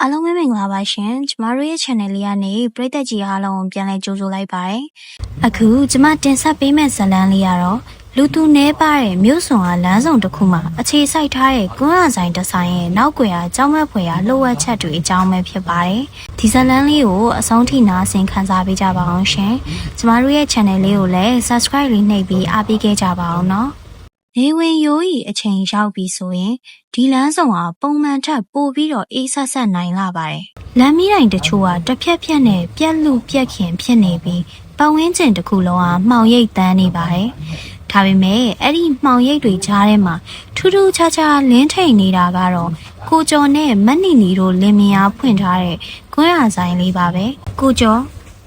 အားလုံးပဲမင်္ဂလာပါရှင်ကျမတို့ရဲ့ channel လေးကနေပရိသတ်ကြီးအားလုံးပြန်လည်ကြိုဆိုလိုက်ပါတယ်အခုကျမတင်ဆက်ပေးမယ့်ဇာတ်လမ်းလေးကတော့လူသူနဲပါတဲ့မြို့စွန်အားလမ်းဆောင်တစ်ခုမှာအခြေစိုက်ထားတဲ့ကွန်းရဆိုင်ဒီဇိုင်းရဲ့နောက်ွယ်အားကြောင်းမဲ့ဖွယ်အားလှုပ်ဝက်ချက်တွေအကြောင်းပဲဖြစ်ပါတယ်ဒီဇာတ်လမ်းလေးကိုအဆုံးထိနားဆင်ခန်းစားပေးကြပါအောင်ရှင်ကျမတို့ရဲ့ channel လေးကိုလည်း subscribe လေးနှိပ်ပြီးအားပေးခဲ့ကြပါအောင်နော်နေဝင်ရိုးဤအချိန်ရောက်ပြီဆိုရင်ဒီလမ်းဆောင်ဟာပုံမှန်ထက်ပိုပြီးတော့အေးဆက်ဆက်နိုင်လာပါတယ်။လမ်းမီးတိုင်တချို့ကတစ်ဖြက်ဖြက်နဲ့ပြက်လူပြက်ခင်ဖြစ်နေပြီးပတ်ဝန်းကျင်တစ်ခုလုံးဟာမှောင်ရိပ်တန်းနေပါတယ်။ဒါပေမဲ့အဲ့ဒီမှောင်ရိပ်တွေကြားထဲမှာထူးထူးခြားခြားလင်းထိန်နေတာကတော့ကိုကျော်နဲ့မတ်နီနီတို့လင်မယားဖွင့်ထားတဲ့ကွန်းရဆိုင်လေးပါပဲ။ကိုကျော်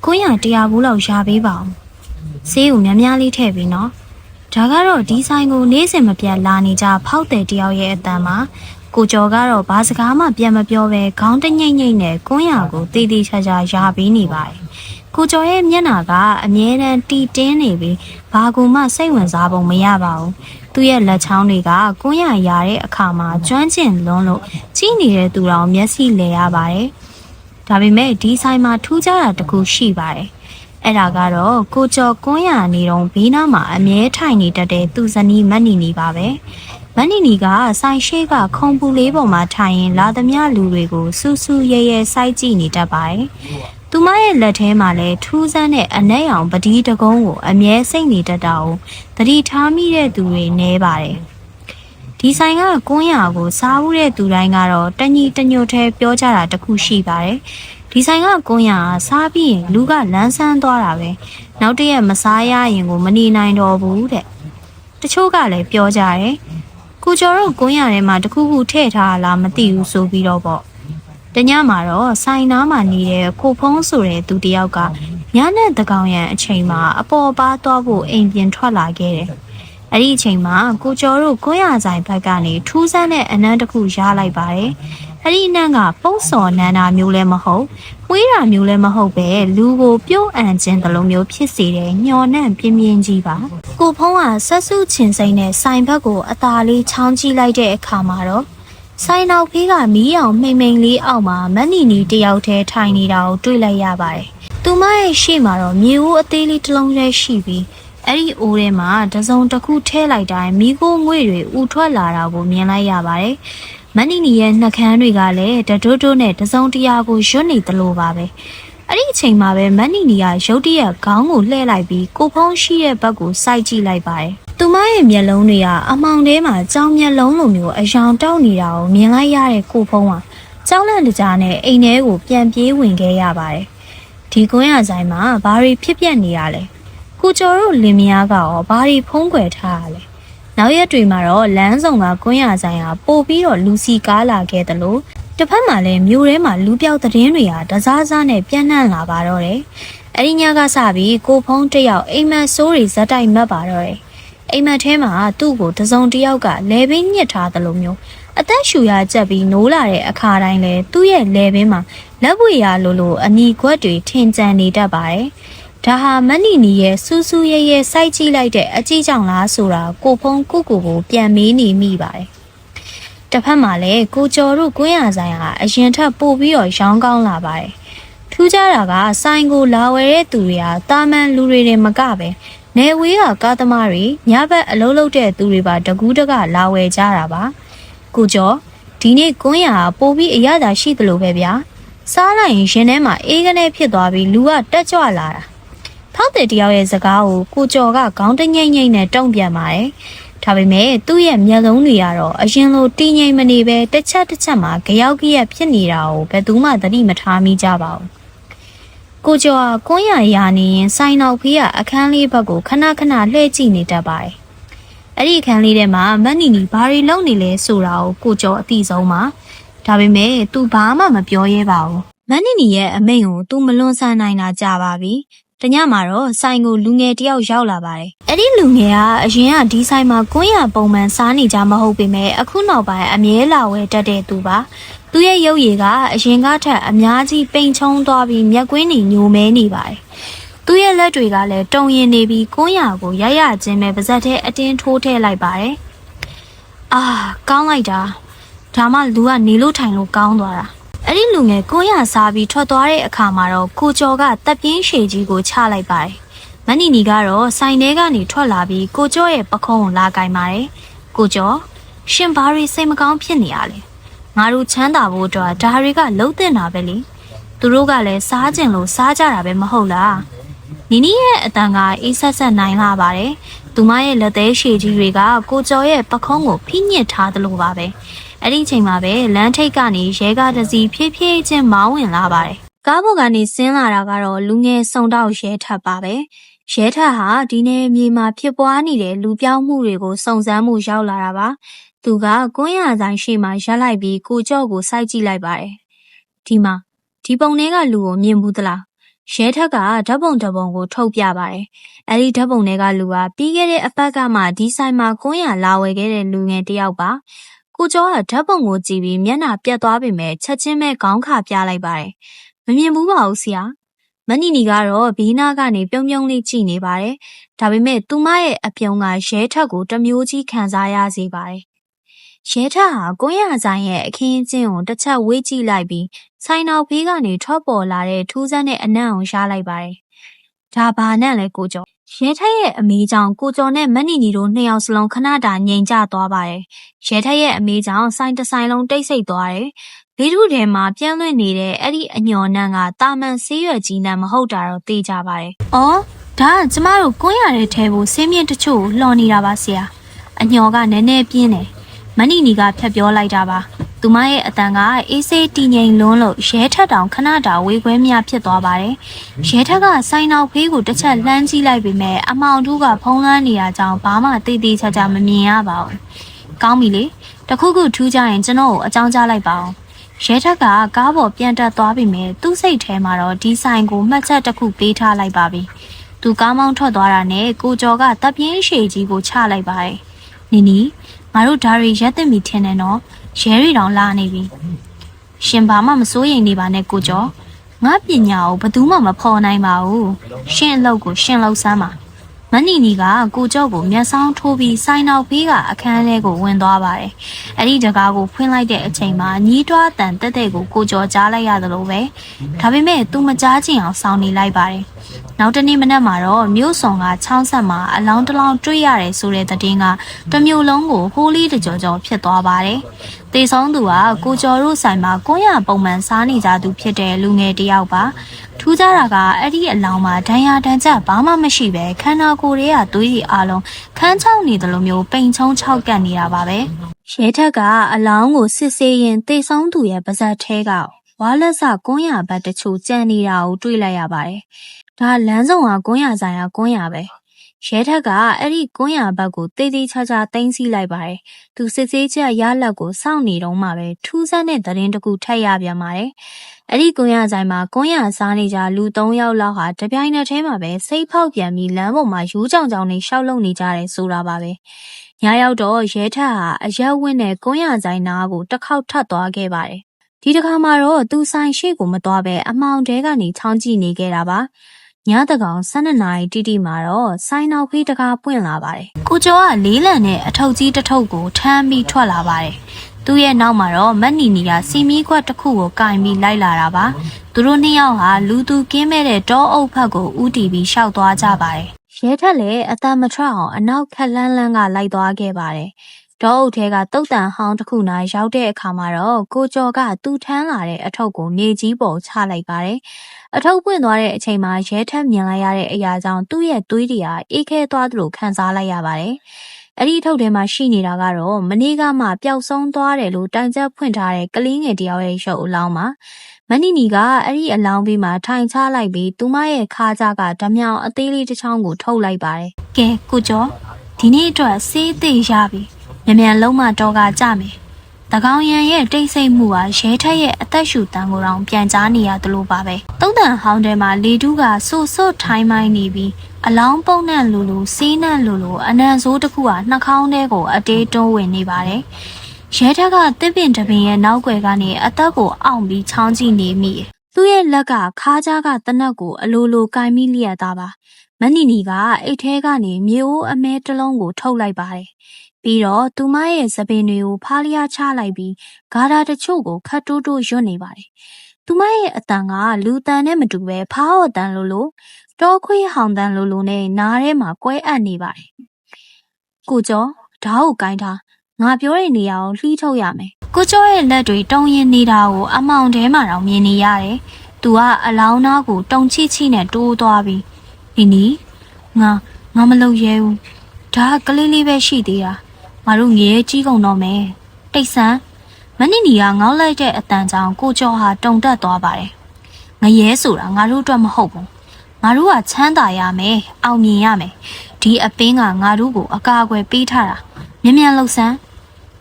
ကွန်းရ100ဘူးလောက်ရှာပေးပါအောင်။ဆေးကိုများများလေးထည့်ပြီးနော်။ဒါကတော့ဒီဆိုင်ကိုနေ့စဉ်မပြတ်လာနေကြဖောက်တဲ့တယောက်ရဲ့အတန်မှာကိုကျော်ကတော့ဘာစကားမှပြန်မပြောပဲခေါင်းတညိမ့်ညိမ့်နဲ့ကွန်းရကိုတေးသေးချာချာရာပေးနေပါတယ်။ကိုကျော်ရဲ့မျက်နှာကအမြဲတမ်းတီတင်းနေပြီးဘာကူမှစိတ်ဝင်စားပုံမရပါဘူး။သူ့ရဲ့လက်ချောင်းတွေကကွန်းရရာတဲ့အခါမှာကျွမ်းကျင်လွန်းလို့ကြီးနေတဲ့သူတော်မျက်စိလဲရပါတယ်။ဒါပေမဲ့ဒီဆိုင်မှာထူးခြားတာတစ်ခုရှိပါတယ်။အဲ့ဒါကတော့ကိုကျော်ကွန်းရနေတော့ဘေးနားမှာအမြဲထိုင်နေတတ်တဲ့သူဇနီးမတ်နီနီပါပဲမတ်နီနီကဆိုင်ရှိကခုံပူလေးပေါ်မှာထိုင်ရင်လာသမျှလူတွေကိုစူးစူးရဲရဲစိုက်ကြည့်နေတတ်ပါတယ်သူမရဲ့လက်ထဲမှာလည်းထူးဆန်းတဲ့အနက်ရောင်ပတိတကုံးကိုအမြဲစိတ်နေတတ်တာကိုသတိထားမိတဲ့သူတွေနည်းပါတယ်ဒီဆိုင်ကကွန်းရကိုစားဘူးတဲ့သူတိုင်းကတော့တညီတညွတ်ထဲပြောကြတာတခုရှိပါတယ်ဒီဆိုင်ကကွန်းရစားပြီးရင်လူကလန်းဆန်းသွားတာပဲနောက်တရက်မစားရရင်ကိုမနေနိုင်တော့ဘူးတဲ့တချို့ကလည်းပြောကြတယ်ကိုကျော်တို့ကွန်းရထဲမှာတခုခုထည့်ထားလားမသိဘူးဆိုပြီးတော့ပေါ့တညမှာတော့ဆိုင်နားမှာနေတဲ့ကိုဖုံးဆိုတဲ့သူတယောက်ကညနဲ့တကောင်ရံအချိန်မှာအပေါ်ပါသွားဖို့အိမ်ပြင်ထွက်လာခဲ့တယ်အဲ့ဒီအချိန်မှာကိုကျော်တို့ကွန်းရဆိုင်ဘက်ကနေထူးဆန်းတဲ့အနံ့တစ်ခုရလိုက်ပါတယ်အဲ့ဒီအနံ့ကပုံစော်နန်းတာမျိုးလည်းမဟုတ်ဝေးတာမျိုးလည်းမဟုတ်ပဲလူကိုပြုံးအံ့ခြင်းတလုံးမျိုးဖြစ်စေတဲ့ညော်နှံ့ပြင်းပြင်းကြီးပါကိုဖုံးကဆက်စုချင်စိမ့်နဲ့ဆိုင်ဘက်ကိုအသာလေးချောင်းကြည့်လိုက်တဲ့အခါမှာတော့ဆိုင်နောက်ဖေးကမီးအောင်မှိန်မှိန်လေးအောက်မှာမတ်နီနီတယောက်တည်းထိုင်နေတာကိုတွေ့လိုက်ရပါတယ်သူမရဲ့ရှေ့မှာတော့မြေဦးအသေးလေးတစ်လုံးတည်းရှိပြီးအဲ့ဒီအိုးထဲမှာတစုံတစ်ခုထည့်လိုက်တိုင်းမိခိုးငွေတွေဥထွက်လာတာကိုမြင်လိုက်ရပါတယ်မတ်နီနီရဲ့နှကန်းတွေကလည်းတတိုးတိုးနဲ့တစုံတရာကိုရွတ်နေသလိုပါပဲအဲ့ဒီအချိန်မှာပဲမတ်နီနီကရုတ်တရက်ခေါင်းကိုလှည့်လိုက်ပြီးကိုဖုံးရှိတဲ့ဘက်ကိုစိုက်ကြည့်လိုက်ပါတယ်သူမရဲ့မျက်လုံးတွေကအမောင်ထဲမှာကြောင်မျက်လုံးလိုမျိုးအယောင်တောက်နေတာကိုမြင်လိုက်ရတဲ့ကိုဖုံးကကြောက်လန့်တကြားနဲ့အိမ်ထဲကိုပြန်ပြေးဝင်ခဲ့ရပါတယ်ဒီကွန်းရဆိုင်မှာဘာတွေဖြစ်ပျက်နေရလဲကိုကျော်တို့လင်မယားကရောဘာတွေဖုံးကွယ်ထားရလဲနောက်ရက်တွေမှာတော့လမ်းဆောင်ကကွန်းရဆိုင်ဟာပို့ပြီးတော့လူစီကားလာခဲ့တယ်လို့တစ်ဖက်မှာလည်းမြို့ထဲမှာလူပြောက်သတင်းတွေဟာတစားစားနဲ့ပြန့်နှံ့လာပါတော့တယ်အဲ့ဒီညကစပြီးကိုဖုံးတယောက်အိမ်မက်ဆိုးတွေဇက်တိုက်မှတ်ပါတော့တယ်အိမ်မက်ထဲမှာသူ့ကိုတစုံတယောက်ကလဲပင်းညစ်ထားတယ်လို့မျိုးအသက်ရှူရကြက်ပြီးနိုးလာတဲ့အခါတိုင်းလဲသူ့ရဲ့လဲပင်းမှာလက်ဝှေရလိုအနီခွက်တွေထင်ကြံနေတတ်ပါတယ်ဒါဟာမတ်နီနီရဲ့စူးစူးရဲရဲစိုက်ကြည့်လိုက်တဲ့အကြည့်ကြောင့်လားဆိုတာကိုဖုံးကိုပြန်မေးနေမိပါတယ်။တစ်ဖက်မှာလည်းကိုကျော်တို့ကွန်းရဆိုင်ဟာအရင်ထက်ပိုပြီးတော့ရောင်းကောင်းလာပါတယ်။ထူးခြားတာကဆိုင်ကိုလာဝယ်တဲ့သူတွေဟာတာမန်လူတွေနဲ့မကပဲနေဝေးကကားသမားတွေညဘက်အလုပ်လုပ်တဲ့သူတွေပါတကူးတကလာဝယ်ကြတာပါ။ကိုကျော်ဒီနေ့ကွန်းရဟာပိုပြီးအရသာရှိသလိုပဲဗျာ။စားလိုက်ရင်ရင်ထဲမှာအေးကနေဖြစ်သွားပြီးလူကတက်ကြွလာတာ။ဖောက်တဲ့တယောက်ရဲ့စကားကိုကျော်ကခေါင်းတငိမ့်ငိမ့်နဲ့တုံ့ပြန်ပါတယ်။ဒါပေမဲ့သူ့ရဲ့မျက်လုံးတွေကတော့အရင်လိုတင်းငိမ့်မနေပဲတစ်ချက်မှာကြောက်ကြီးဖြစ်နေတာကိုဘယ်သူမှသတိမထားမိကြပါဘူး။ကိုကျော်ကကွန်းရရာနေရင်ဆိုင်နောက်ဖေးကအခန်းလေးဘက်ကိုခဏခဏလှည့်ကြည့်နေတတ်ပါတယ်။အဲ့ဒီအခန်းလေးထဲမှာမတ်နီနီဘာတွေလုပ်နေလဲဆိုတာကိုကျော်အသိဆုံးပါ။ဒါပေမဲ့သူဘာမှမပြောရဲပါဘူး။မတ်နီနီရဲ့အမိန့်ကိုသူမလွန်ဆန်နိုင်တာကြာပါပြီ။တညမှာတော့ဆိုင်ကိုလူငယ်တယောက်ရောက်လာပါတယ်။အဲ့ဒီလူငယ်ကအရင်ကဒီဆိုင်မှာကွန်းရပုံမှန်စားနေကြမဟုတ်ပေမဲ့အခုနောက်ပိုင်းအမြဲလာဝယ်တတ်တဲ့သူပါ။သူရဲ့ရုပ်ရည်ကအရင်ကထက်အများကြီးပိန်ချုံသွားပြီးမျက်ကွင်းတွေညိုမဲနေပါတယ်။သူရဲ့လက်တွေကလည်းတုံရင်နေပြီးကွန်းရကိုရရချင်းပဲပါဇက်ထဲအတင်းထိုးထည့်လိုက်ပါတယ်။အာကောင်းလိုက်တာ။ဒါမှလူကနေလို့ထိုင်လို့ကောင်းသွားတာ။ အဲ့ဒီလူငယ်ကွန်းရစားပြီးထွက်သွားတဲ့အခါမှာတော့ကိုကျော်ကတပ်ပြင်းရှည်ကြီးကိုချလိုက်ပါတယ်မနီနီကတော့ဆိုင်ထဲကနေထွက်လာပြီးကိုကျော်ရဲ့ပခုံးကိုလာကင်ပါတယ်ကိုကျော်ရှင်ဘာတွေစိတ်မကောင်းဖြစ်နေရလဲငါတို့ချမ်းသာဖို့အတွက်ဒါတွေကလှုပ်တင်တာပဲလေသူတို့ကလည်းစားကျင်လို့စားကြတာပဲမဟုတ်လားနီနီရဲ့အတန်ကအေးဆက်ဆက်နိုင်လာပါတယ်သူမရဲ့လက်သေးရှည်ကြီးတွေကကိုကျော်ရဲ့ပခုံးကိုဖိညစ်ထားသလိုပါပဲအဲ့ဒီချိန်မှာပဲလမ်းထိပ်ကနေရဲကားတစ်စီးဖြည်းဖြည်းချင်းမောင်းဝင်လာပါတယ်ကားပေါ်ကနေဆင်းလာတာကတော့လူငယ်စုံတော့ရဲထပ်ပါပဲရဲထပ်ဟာဒီနေ့မြေမှာဖြစ်ပွားနေတဲ့လူပြောင်းမှုတွေကိုစုံစမ်းမှုရောက်လာတာပါသူကကွန်းရဆိုင်ရှိမှရက်လိုက်ပြီးကိုကျော့ကိုစိုက်ကြည့်လိုက်ပါတယ်ဒီပုံထဲကလူကိုမြင်ဘူးသလားရဲထက်ကဓာတ်ပုံတစ်ပုံကိုထုတ်ပြပါတယ်အဲ့ဒီဓာတ်ပုံထဲကလူကပြီးခဲ့တဲ့အပတ်ကမှဒီဆိုင်မှာကွန်းရလာဝယ်ခဲ့တဲ့လူငယ်တစ်ယောက်ပါကိုကျော်ကဓာတ်ပုံကိုကြည့်ပြီးမျက်နှာပြတ်သွားပေမဲ့ချက်ချင်းပဲခေါင်းခါပြလိုက်ပါတယ်မမြင်ဘူးပါဘူးဆရာမနီနီကတော့ဘီနာကနေပြုံးပြုံးလေးကြည့်နေပါတယ်ဒါပေမဲ့သူမရဲ့အပြုံးကရဲထက်ကိုတမျိုးကြီးခံစားရစေပါတယ်ရဲထက်ဟာကွန်းရဆိုင်ရဲ့အခင်းအကျင်းကိုတစ်ချက်ဝေးကြည့်လိုက်ပြီးဆိုင်နောက်ဘေးကနေထွက်ပေါ်လာတဲ့ထူးဆန်းတဲ့အနံ့ကိုရလိုက်ပါတယ်ဒါဘာနဲ့လဲကိုကျော်ရဲထက်ရဲ့အမေကြောင့်ကိုကျော်နဲ့မနီနီတို့နှစ်ယောက်စလုံးခဏတာငြိမ်ကျသွားပါတယ်ရဲထက်ရဲ့အမေကြောင့်ဆိုင်တစ်ဆိုင်လုံးတိတ်ဆိတ်သွားတယ်ဘေးထုထဲမှာပြန့်လွင့်နေတဲ့အဲ့ဒီအညော်နှံကတာမန်ဆေးရွက်ကြီးနှံမဟုတ်တာတော့သိကြပါတယ်။အော်ဒါကကျမတို့ကွန်းရတဲ့ထဲကိုဆေးမြင့်တချို့လှော်နေတာပါဆရာ။အညော်ကနည်းနည်းပြင်းတယ်။မနီနီကဖြတ်ပြောလိုက်တာပါ။သူမရဲ့အတန်ကအေးဆေးတည်ငြိမ်လွန်းလို့ရဲထက်တောင်ခဏတာဝေခွဲမြဖြစ်သွားပါတယ်။ရဲထက်ကဆိုင်နောက်ဖေးကိုတစ်ချက်လှမ်းကြည့်လိုက်ပေမဲ့အမောင်တို့ကဖုံးလွှမ်းနေတာကြောင့်ဘာမှတိတ်တိတ်ချာချာမမြင်ရပါဘူး။ကောင်းပြီလေ။တခုခုထူးကြရင်ကျွန်တော်ကိုအကြောင်းကြားလိုက်ပါဦး။ရဲထက်ကကားပေါ်ပြန်တက်သွားပြီမဲ့သူ့စိတ်ထဲမှာတော့ဒီဆိုင်ကိုမှတ်ချက်တစ်ခုပေးထားလိုက်ပါပြီ။သူကားမောင်းထွက်သွားတာနဲ့ကိုကျော်ကတပ်ပြင်းရှည်ကြီးကိုချလိုက်ပါတယ်။နီနီငါတို့ဓာရီရက်သိမိထင်တယ်နော်။ရဲရီတောင်လာနေပြီ။ရှင်ဘာမှမစိုးရိမ်နေပါနဲ့ကိုကျော်။ငါပညာကိုဘယ်သူမှမဖော်နိုင်ပါဘူး။ရှင်အလုပ်ကိုရှင်လုပ်စမ်းပါ။မနီနီကကိုကျော်ကိုမျက်စောင်းထိုးပြီးဆိုင်နောက်ဖေးကအခန်းထဲကိုဝင်သွားပါတယ်။အဲ့ဒီတကားကိုဖွင့်လိုက်တဲ့အချိန်မှာညီးတွားတန်တက်တဲ့ကိုကျော်ကြားလိုက်ရသလိုပဲ။ဒါပေမဲ့သူမကြားချင်အောင်စောင့်နေလိုက်ပါတယ်။နောက်တနေ့မနက်မှာတော့မြို့ဆောင်ကချောင်းဆက်မှာအလောင်းတလောင်းတွေ့ရတယ်ဆိုတဲ့သတင်းကတမျိုးလုံးကိုဟိုးလေးတကြောကြောဖြစ်သွားပါတယ်။တေဆုံးသူကကိုကျော်တို့ဆိုင်မှာကွန်းရပုံမှန်စားနေကြသူဖြစ်တဲ့လူငယ်တစ်ယောက်ပါ။ထူးခြားတာကအဲ့ဒီအလောင်းမှာဒဏ်ရာဒဏ်ချက်ဘာမှမရှိပဲခန္ဓာကိုယ်ရဲ့သွေးတွေအလုံးခန်းချောင်းနေတယ်လို့မျိုးပိန်ချုံချောက်ကပ်နေတာပါပဲ။ရဲထက်ကအလောင်းကိုစစ်ဆေးရင်တေဆုံးသူရဲ့ပါးစပ်ထဲကဝါလက်စကွန်းရဘတ်တချို့ကျန်နေတာကိုတွေ့လိုက်ရပါတယ်။ဒါလမ်းဆောင်ကကွန်းရဆိုင်ကကွန်းရပဲ။ရဲထက်ကအဲ့ဒီကွန်းရဘတ်ကိုတေးသေးချာချာတင်းစီလိုက်ပါတယ်။သူစစ်ဆေးချက်ရလက်ကိုစောင့်နေတော့မှပဲထူးဆန်းတဲ့သတင်းတစ်ခုထပ်ရပြန်ပါတယ်။အဲ့ဒီကွန်းရဆိုင်မှာကွန်းရစားနေကြလူ3ယောက်လောက်ဟာတပြိုင်နက်တည်းမှာပဲစိတ်ဖောက်ပြန်ပြီးလမ်းပေါ်မှာယူးကြောင်ကြောင်နေရှောက်လုံနေကြတယ်ဆိုတာပါပဲ။ညရောက်တော့ရဲထက်ဟာအရက်ဝင်းနဲ့ကွန်းရဆိုင်နားကိုတစ်ခေါက်ထပ်သွားခဲ့ပါတယ်။ဒီတစ်ခါမှာတော့သူဆိုင်ရှိကိုမသွားပဲအမောင်တဲကနေချောင်းကြည့်နေခဲ့တာပါညတကောင်12နာရီတိတိမှာတော့ဆိုင်နောက်ဖေးတကားပွင့်လာပါတယ်ကိုကျော်ကလေးလံနဲ့အထုပ်ကြီးတစ်ထုပ်ကိုထမ်းပြီးထွက်လာပါတယ်သူ့ရဲ့နောက်မှာတော့မက်နီနီကစီမီခွက်တစ်ခုကိုကင်ပြီးလိုက်လာတာပါသူတို့နှစ်ယောက်ဟာလူသူကင်းမဲ့တဲ့တောအုပ်ဖက်ကိုဦးတည်ပြီးရှောက်သွားကြပါတယ်ရဲထက်လည်းအတန်မထွက်အောင်အနောက်ခက်လန်းလန်းကလိုက်သွားခဲ့ပါတယ်ဒေါအုပ်ထဲကတုတ်တန်ဟောင်းတစ်ခုနာရောက်တဲ့အခါမှာတော့ကိုကျော်ကသူ့ထမ်းလာတဲ့အထုပ်ကိုမြေကြီးပေါ်ချလိုက်ပါတယ်။အထုပ်ပွင့်သွားတဲ့အချိန်မှာရဲထက်မြင်လိုက်ရတဲ့အရာကြောင့်သူ့ရဲ့သွေးတွေဟာအေးခဲသွားသလိုခံစားလိုက်ရပါတယ်။အဲ့ဒီအထုပ်ထဲမှာရှိနေတာကတော့မနေ့ကမှပျောက်ဆုံးသွားတယ်လို့တိုင်ချက်ဖွင့်ထားတဲ့ကလေးငယ်တယောက်ရဲ့ရုပ်အလောင်းပါ။မနီနီကအဲ့ဒီအလောင်းပြီးမှထိုင်ချလိုက်ပြီးသူမရဲ့ခါးကြားကဓမြောင်အသေးလေးတစ်ချောင်းကိုထုတ်လိုက်ပါတယ်။ကဲကိုကျော်ဒီနေ့အတွက်စေးသိရပြီ။မြန်လုံးမတော့ကကြမယ်။တကောင်ရန်ရဲ့တိတ်ဆိတ်မှုဟာရဲထက်ရဲ့အသက်ရှူတန်းကိုတောင်ပြန်ကြားနေရတယ်လို့ပါပဲ။တုံးတန်ဟောင်းထဲမှာလေတူးကဆို့ဆို့ထိုင်းမိုင်းနေပြီးအလောင်းပုံနဲ့လူလူစီးနဲ့လူလူအနံဆိုးတစ်ခုကနှာခေါင်းထဲကိုအတေးတွန်းဝင်နေပါတယ်။ရဲထက်ကတစ်ပင်တပင်ရဲ့နောက်ွယ်ကနေအသက်ကိုအောင့်ပြီးချောင်းကြည့်နေမိတယ်။သူ့ရဲ့လက်ကခါးကြားကတနက်ကိုအလိုလိုကင်မိလျက်သားပါ။မနီနီကအိတ်ထဲကနေမြေအိုးအမဲတစ်လုံးကိုထုတ်လိုက်ပါတယ်။ ပြီးတော့သူမရဲ့သပင်တွေကိုဖားလျားချလိုက်ပြီးဂါထာတချို့ကိုခတ်တိုးတိုးရွတ်နေပါတယ်။သူမရဲ့အတန်ကလူတန်နဲ့မတူပဲဖားဟော်တန်လို့တောခွေးဟောင်တန်လို့နဲ့နားထဲမှာကွဲအပ်နေပါတယ်။ကိုကျော်ဓာတ်ကိုကိုင်းထားငါပြောတဲ့နေရာကိုလှီးထုတ်ရမယ်။ကိုကျော်ရဲ့လက်တွေတုံရင်နေတာကိုအမောင်ထဲမှာတော့မြင်နေရတယ်။သူကအလောင်းသားကိုတုံချိချိနဲ့တိုးသွားပြီးနီငါမလုပ်ရဲဘူး။ဒါကလေးလေးပဲရှိသေးတာ။ငါတို့ငရဲကြီးကုန်တော့မယ်။တိတ်ဆန်းမနစ်နီကငေါက်လိုက်တဲ့အတန်ကြောင့်ကိုကျော်ဟာတုန်တက်သွားပါတယ်။ငရဲဆိုတာငါတို့အတွက်မဟုတ်ဘူး။ငါတို့ကချမ်းသာရမယ်။အောင်မြင်ရမယ်။ဒီအပင်းကငါတို့ကိုအကာအကွယ်ပေးထားတာ။မြ မြန်လှုပ်ဆန်း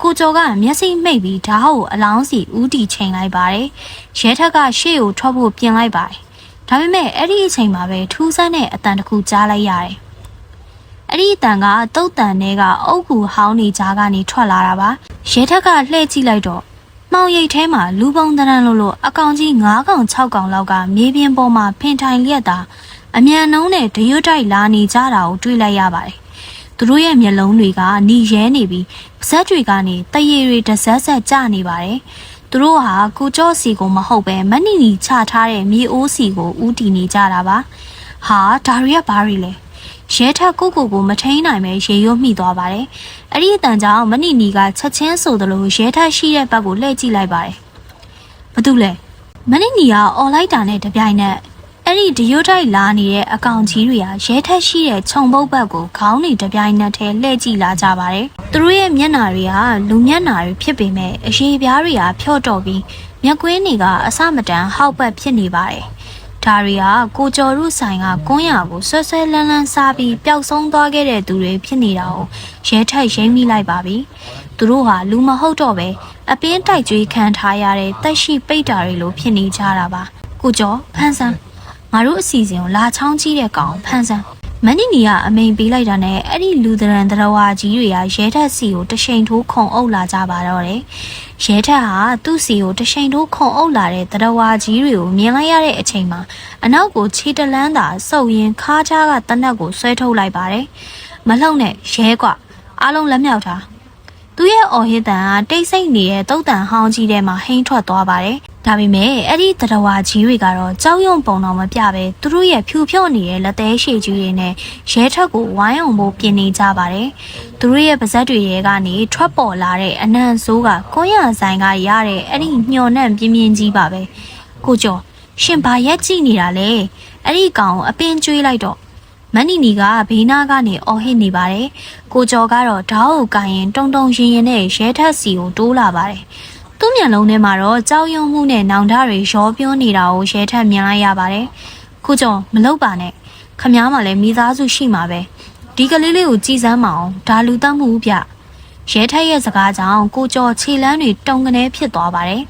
ကိုကျော်ကမျက်စိမှိတ်ပြီးဓာတ်ကိုအလောင်းစီဦးတီချိန်လိုက်ပါတယ်။ရဲထက်ကရှေ့ကိုထွက်ဖို့ပြင်လိုက်ပါတယ်။ဒါပေမဲ့အဲ့ဒီအချိန်မှာပဲထူးဆန်းတဲ့အတန်တစ်ခုကြားလိုက်ရတယ်။အဲ့ဒီအတန်ကတုတ်တန်ထဲကအုတ်ကူဟောင်းနေကြားကနေထွက်လာတာပါ။ရဲထက်ကလှည့်ကြည့်လိုက်တော့မှောင်ရိပ်ထဲမှာလူပုံတန်းလို့အကောင်ကြီး9ကောင်6ကောင်လောက်ကမြေပြင်ပေါ်မှာဖင်ထိုင်လျက်တာအမြန်နှုံးနဲ့ဒရွတ်တိုက်လာနေကြတာကိုတွေ့လိုက်ရပါတယ်။သူတို့ရဲ့မျက်လုံးတွေကหนีရဲနေပြီးပါးစပ်တွေကနေတရေတွေတစက်ဆက်ကျနေပါတယ်။သူတို့ဟာကိုကျော်စီကိုမဟုတ်ပဲမနီနီချထားတဲ့မြေအိုးစီကိုဦးတည်နေကြတာပါ။ဟာဒါတွေကဘာတွေလဲ။ရဲထက်ကိုမထိန်နိုင်ပဲရေရွတ်မိသွားပါတယ်။အဲ့ဒီအတန်ကြောင့်မနီနီကချက်ချင်းဆိုသလိုရဲထက်ရှိတဲ့ဘက်ကိုလှည့်ကြည့်လိုက်ပါတယ်။ဘာတူလဲ။မနီနီကအော်လိုက်တာနဲ့တပြိုင်နက်အဲ့ဒီဒရွတ်တိုက်လာနေတဲ့အကောင်ကြီးတွေကရဲထက်ရှိတဲ့ခြုံပုတ်ဘက်ကိုခေါင်းနေတပြိုင်နက်ထဲလှည့်ကြည့်လာကြပါတယ်။သူတို့ရဲ့မျက်နှာတွေကလူမျက်နှာတွေဖြစ်ပေမဲ့အရေပြားတွေကဖြော့တော့ပြီးမျက်ကွင်းတွေကအစမတန်ဟောက်ပတ်ဖြစ်နေပါတယ်။ဒါတွေကကိုကျော်ရုဆိုင်ကကွန်းရကိုဆွဲဆွဲလန်းလန်းစားပြီးပျောက်ဆုံးသွားခဲ့တဲ့သူတွေဖြစ်နေတာကိုရဲထက်ရိမ့်မိလိုက်ပါပြီ။သူတို့ဟာလူမဟုတ်တော့ပဲအပင်းတိုက်ကြွေးခံထားရတဲ့တက်ရှိပိတ်တာတွေလိုဖြစ်နေကြတာပါ။ကိုကျော်ဖန်းဆန်းငါတို့အစီအစဉ်ကိုလာချောင်းကြီးတဲ့ကောင်ဖန်းဆန်းမနီနီကအမိန်ပေးလိုက်တာနဲ့အဲ့ဒီလူသရံတရဝါကြီးတွေကရဲထက်စီကိုတရှိန်ထိုးခုံအုပ်လာကြပါတော့တယ်ရဲထက်ဟာသူ့စီကိုတရှိန်ထိုးခုံအုပ်လာတဲ့တရဝါကြီးတွေကိုမြင်လိုက်ရတဲ့အချိန်မှာအနောက်ကိုခြေတလန်းသာစုပ်ရင်ခါးချားကတနက်ကိုဆွဲထုတ်လိုက်ပါတယ်မလှုပ်နဲ့ရဲကွအားလုံးလက်မြောက်ထားသူ့ရဲ့အော်ဟစ်တန်ကတိတ်ဆိတ်နေတဲ့တုတ်တန်ဟောင်းကြီးထဲမှာဟိန်းထွက်သွားပါတယ်ဒါပေမဲ့အဲ့ဒီတရဝါကြီးတွေကတော့ကြောက်ရွံ့ပုံတော့မပြပဲသူတို့ရဲ့ဖြူဖြော့နေတဲ့လက်သေးရှည်ကြီးတွေနဲ့ရဲထက်ကိုဝိုင်းအောင်ဖို့ပြင်နေကြပါတယ်သူတို့ရဲ့ပါဇက်တွေရဲ့ကနေထွက်ပေါ်လာတဲ့အနံ့ဆိုးကကွန်းရဆိုင်ကရတဲ့အဲ့ဒီညှော်နှံ့ပြင်းပြင်းကြီးပါပဲကိုကျော်ရှင်ဘာရက်ကြည့်နေတာလဲအဲ့ဒီကောင်အပင်ကျွေးလိုက်တော့မနီနီကဘေးနားကနေအော်ဟစ်နေပါတယ်ကိုကျော်ကတော့ဓာတ်ကိုကိုင်ရင်တုံတုံရင်ရင်နဲ့ရဲထက်စီကိုတိုးလာပါတယ်သူ့မျက်လုံးထဲမှာတော့ကြောက်ရွံ့မှုနဲ့နောင်တတွေရောပြောနေတာကိုရဲထက်မြင်လိုက်ရပါတယ်ကိုကျော်မလုပ်ပါနဲ့ခမားမှလည်းမိသားစုရှိမှာပဲဒီကလေးလေးကိုကြည်စမ်းမအောင်ဒါလူတတ်မှုဗျရဲထက်ရဲ့စကားကြောင့်ကိုကျော်ခြေလမ်းတွေတုံကနေဖြစ်သွားပါတယ်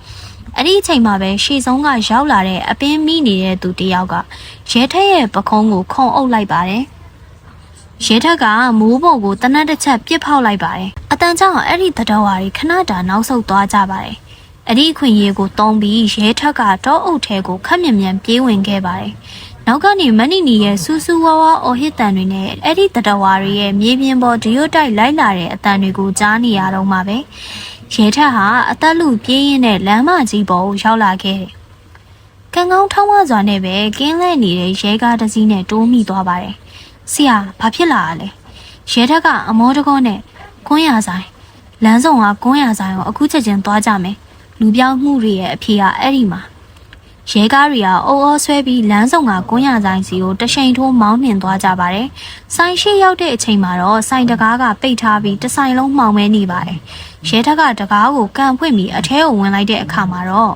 အဲ့ဒီအချိန်မှာပဲရှေ့ဆုံးကရောက်လာတဲ့အပင်းမိနေတဲ့သူတယောက်ကရဲထက်ရဲ့ပခုံးကိုခုံအုပ်လိုက်ပါတယ်ရဲထက်ကမိုးပေါ်ကိုတနက်တစ်ချက်ပြစ်ဖောက်လိုက်ပါတယ်အတန်ကြောင့်အဲ့ဒီတတော်ဝါတွေခဏတာနောက်ဆုတ်သွားကြပါတယ်အဲ့ဒီခွင့်ရေးကိုတုံးပြီးရဲထက်ကတော့အုပ်ထဲကိုခက်မြင်မြန်ပြေးဝင်ခဲ့ပါတယ်နောက်ကနေမနီနီရဲ့စူးစူးဝါးဝါအော်ဟစ်တန်တွေနဲ့အဲ့ဒီတတော်ဝါတွေရဲ့မြေပြင်ပေါ်ဒရွတ်တိုက်လိုက်လာတဲ့အတန်တွေကိုကြားနေရတော့မှပဲရဲထက်ဟာအသက်လူပြေးရင်းနဲ့လမ်းမကြီးပေါ်ကိုရောက်လာခဲ့တယ်။ကံကောင်းထောင်းဝါစွာနဲ့ပဲကင်းလဲနေတဲ့ရဲကားတစ်စီးနဲ့တိုးမိသွားပါတယ်။ဆရာဘာဖြစ်လာလဲ။ရဲထက်ကအမောတကောနဲ့ကွန်းရဆိုင်လမ်းဆောင်ကကွန်းရဆိုင်ကိုအခုချက်ချင်းသွားကြမယ်။လူပြောင်းမှုတွေရဲ့အဖြေကအဲ့ဒီမှာရဲကားတွေကအိုးအောဆွဲပြီးလမ်းဆောင်ကကွန်းရဆိုင်စီကိုတရှိန်ထိုးမောင်းနှင်သွားကြပါတယ်။ဆိုင်ရှိရောက်တဲ့အချိန်မှာတော့ဆိုင်တကားကပိတ်ထားပြီးတစ်ဆိုင်လုံးမှောင်မဲနေပါတယ်။ရဲထက်ကတကားကိုကန်ဖွင့်ပြီးအထဲကိုဝင်လိုက်တဲ့အခါမှာတော့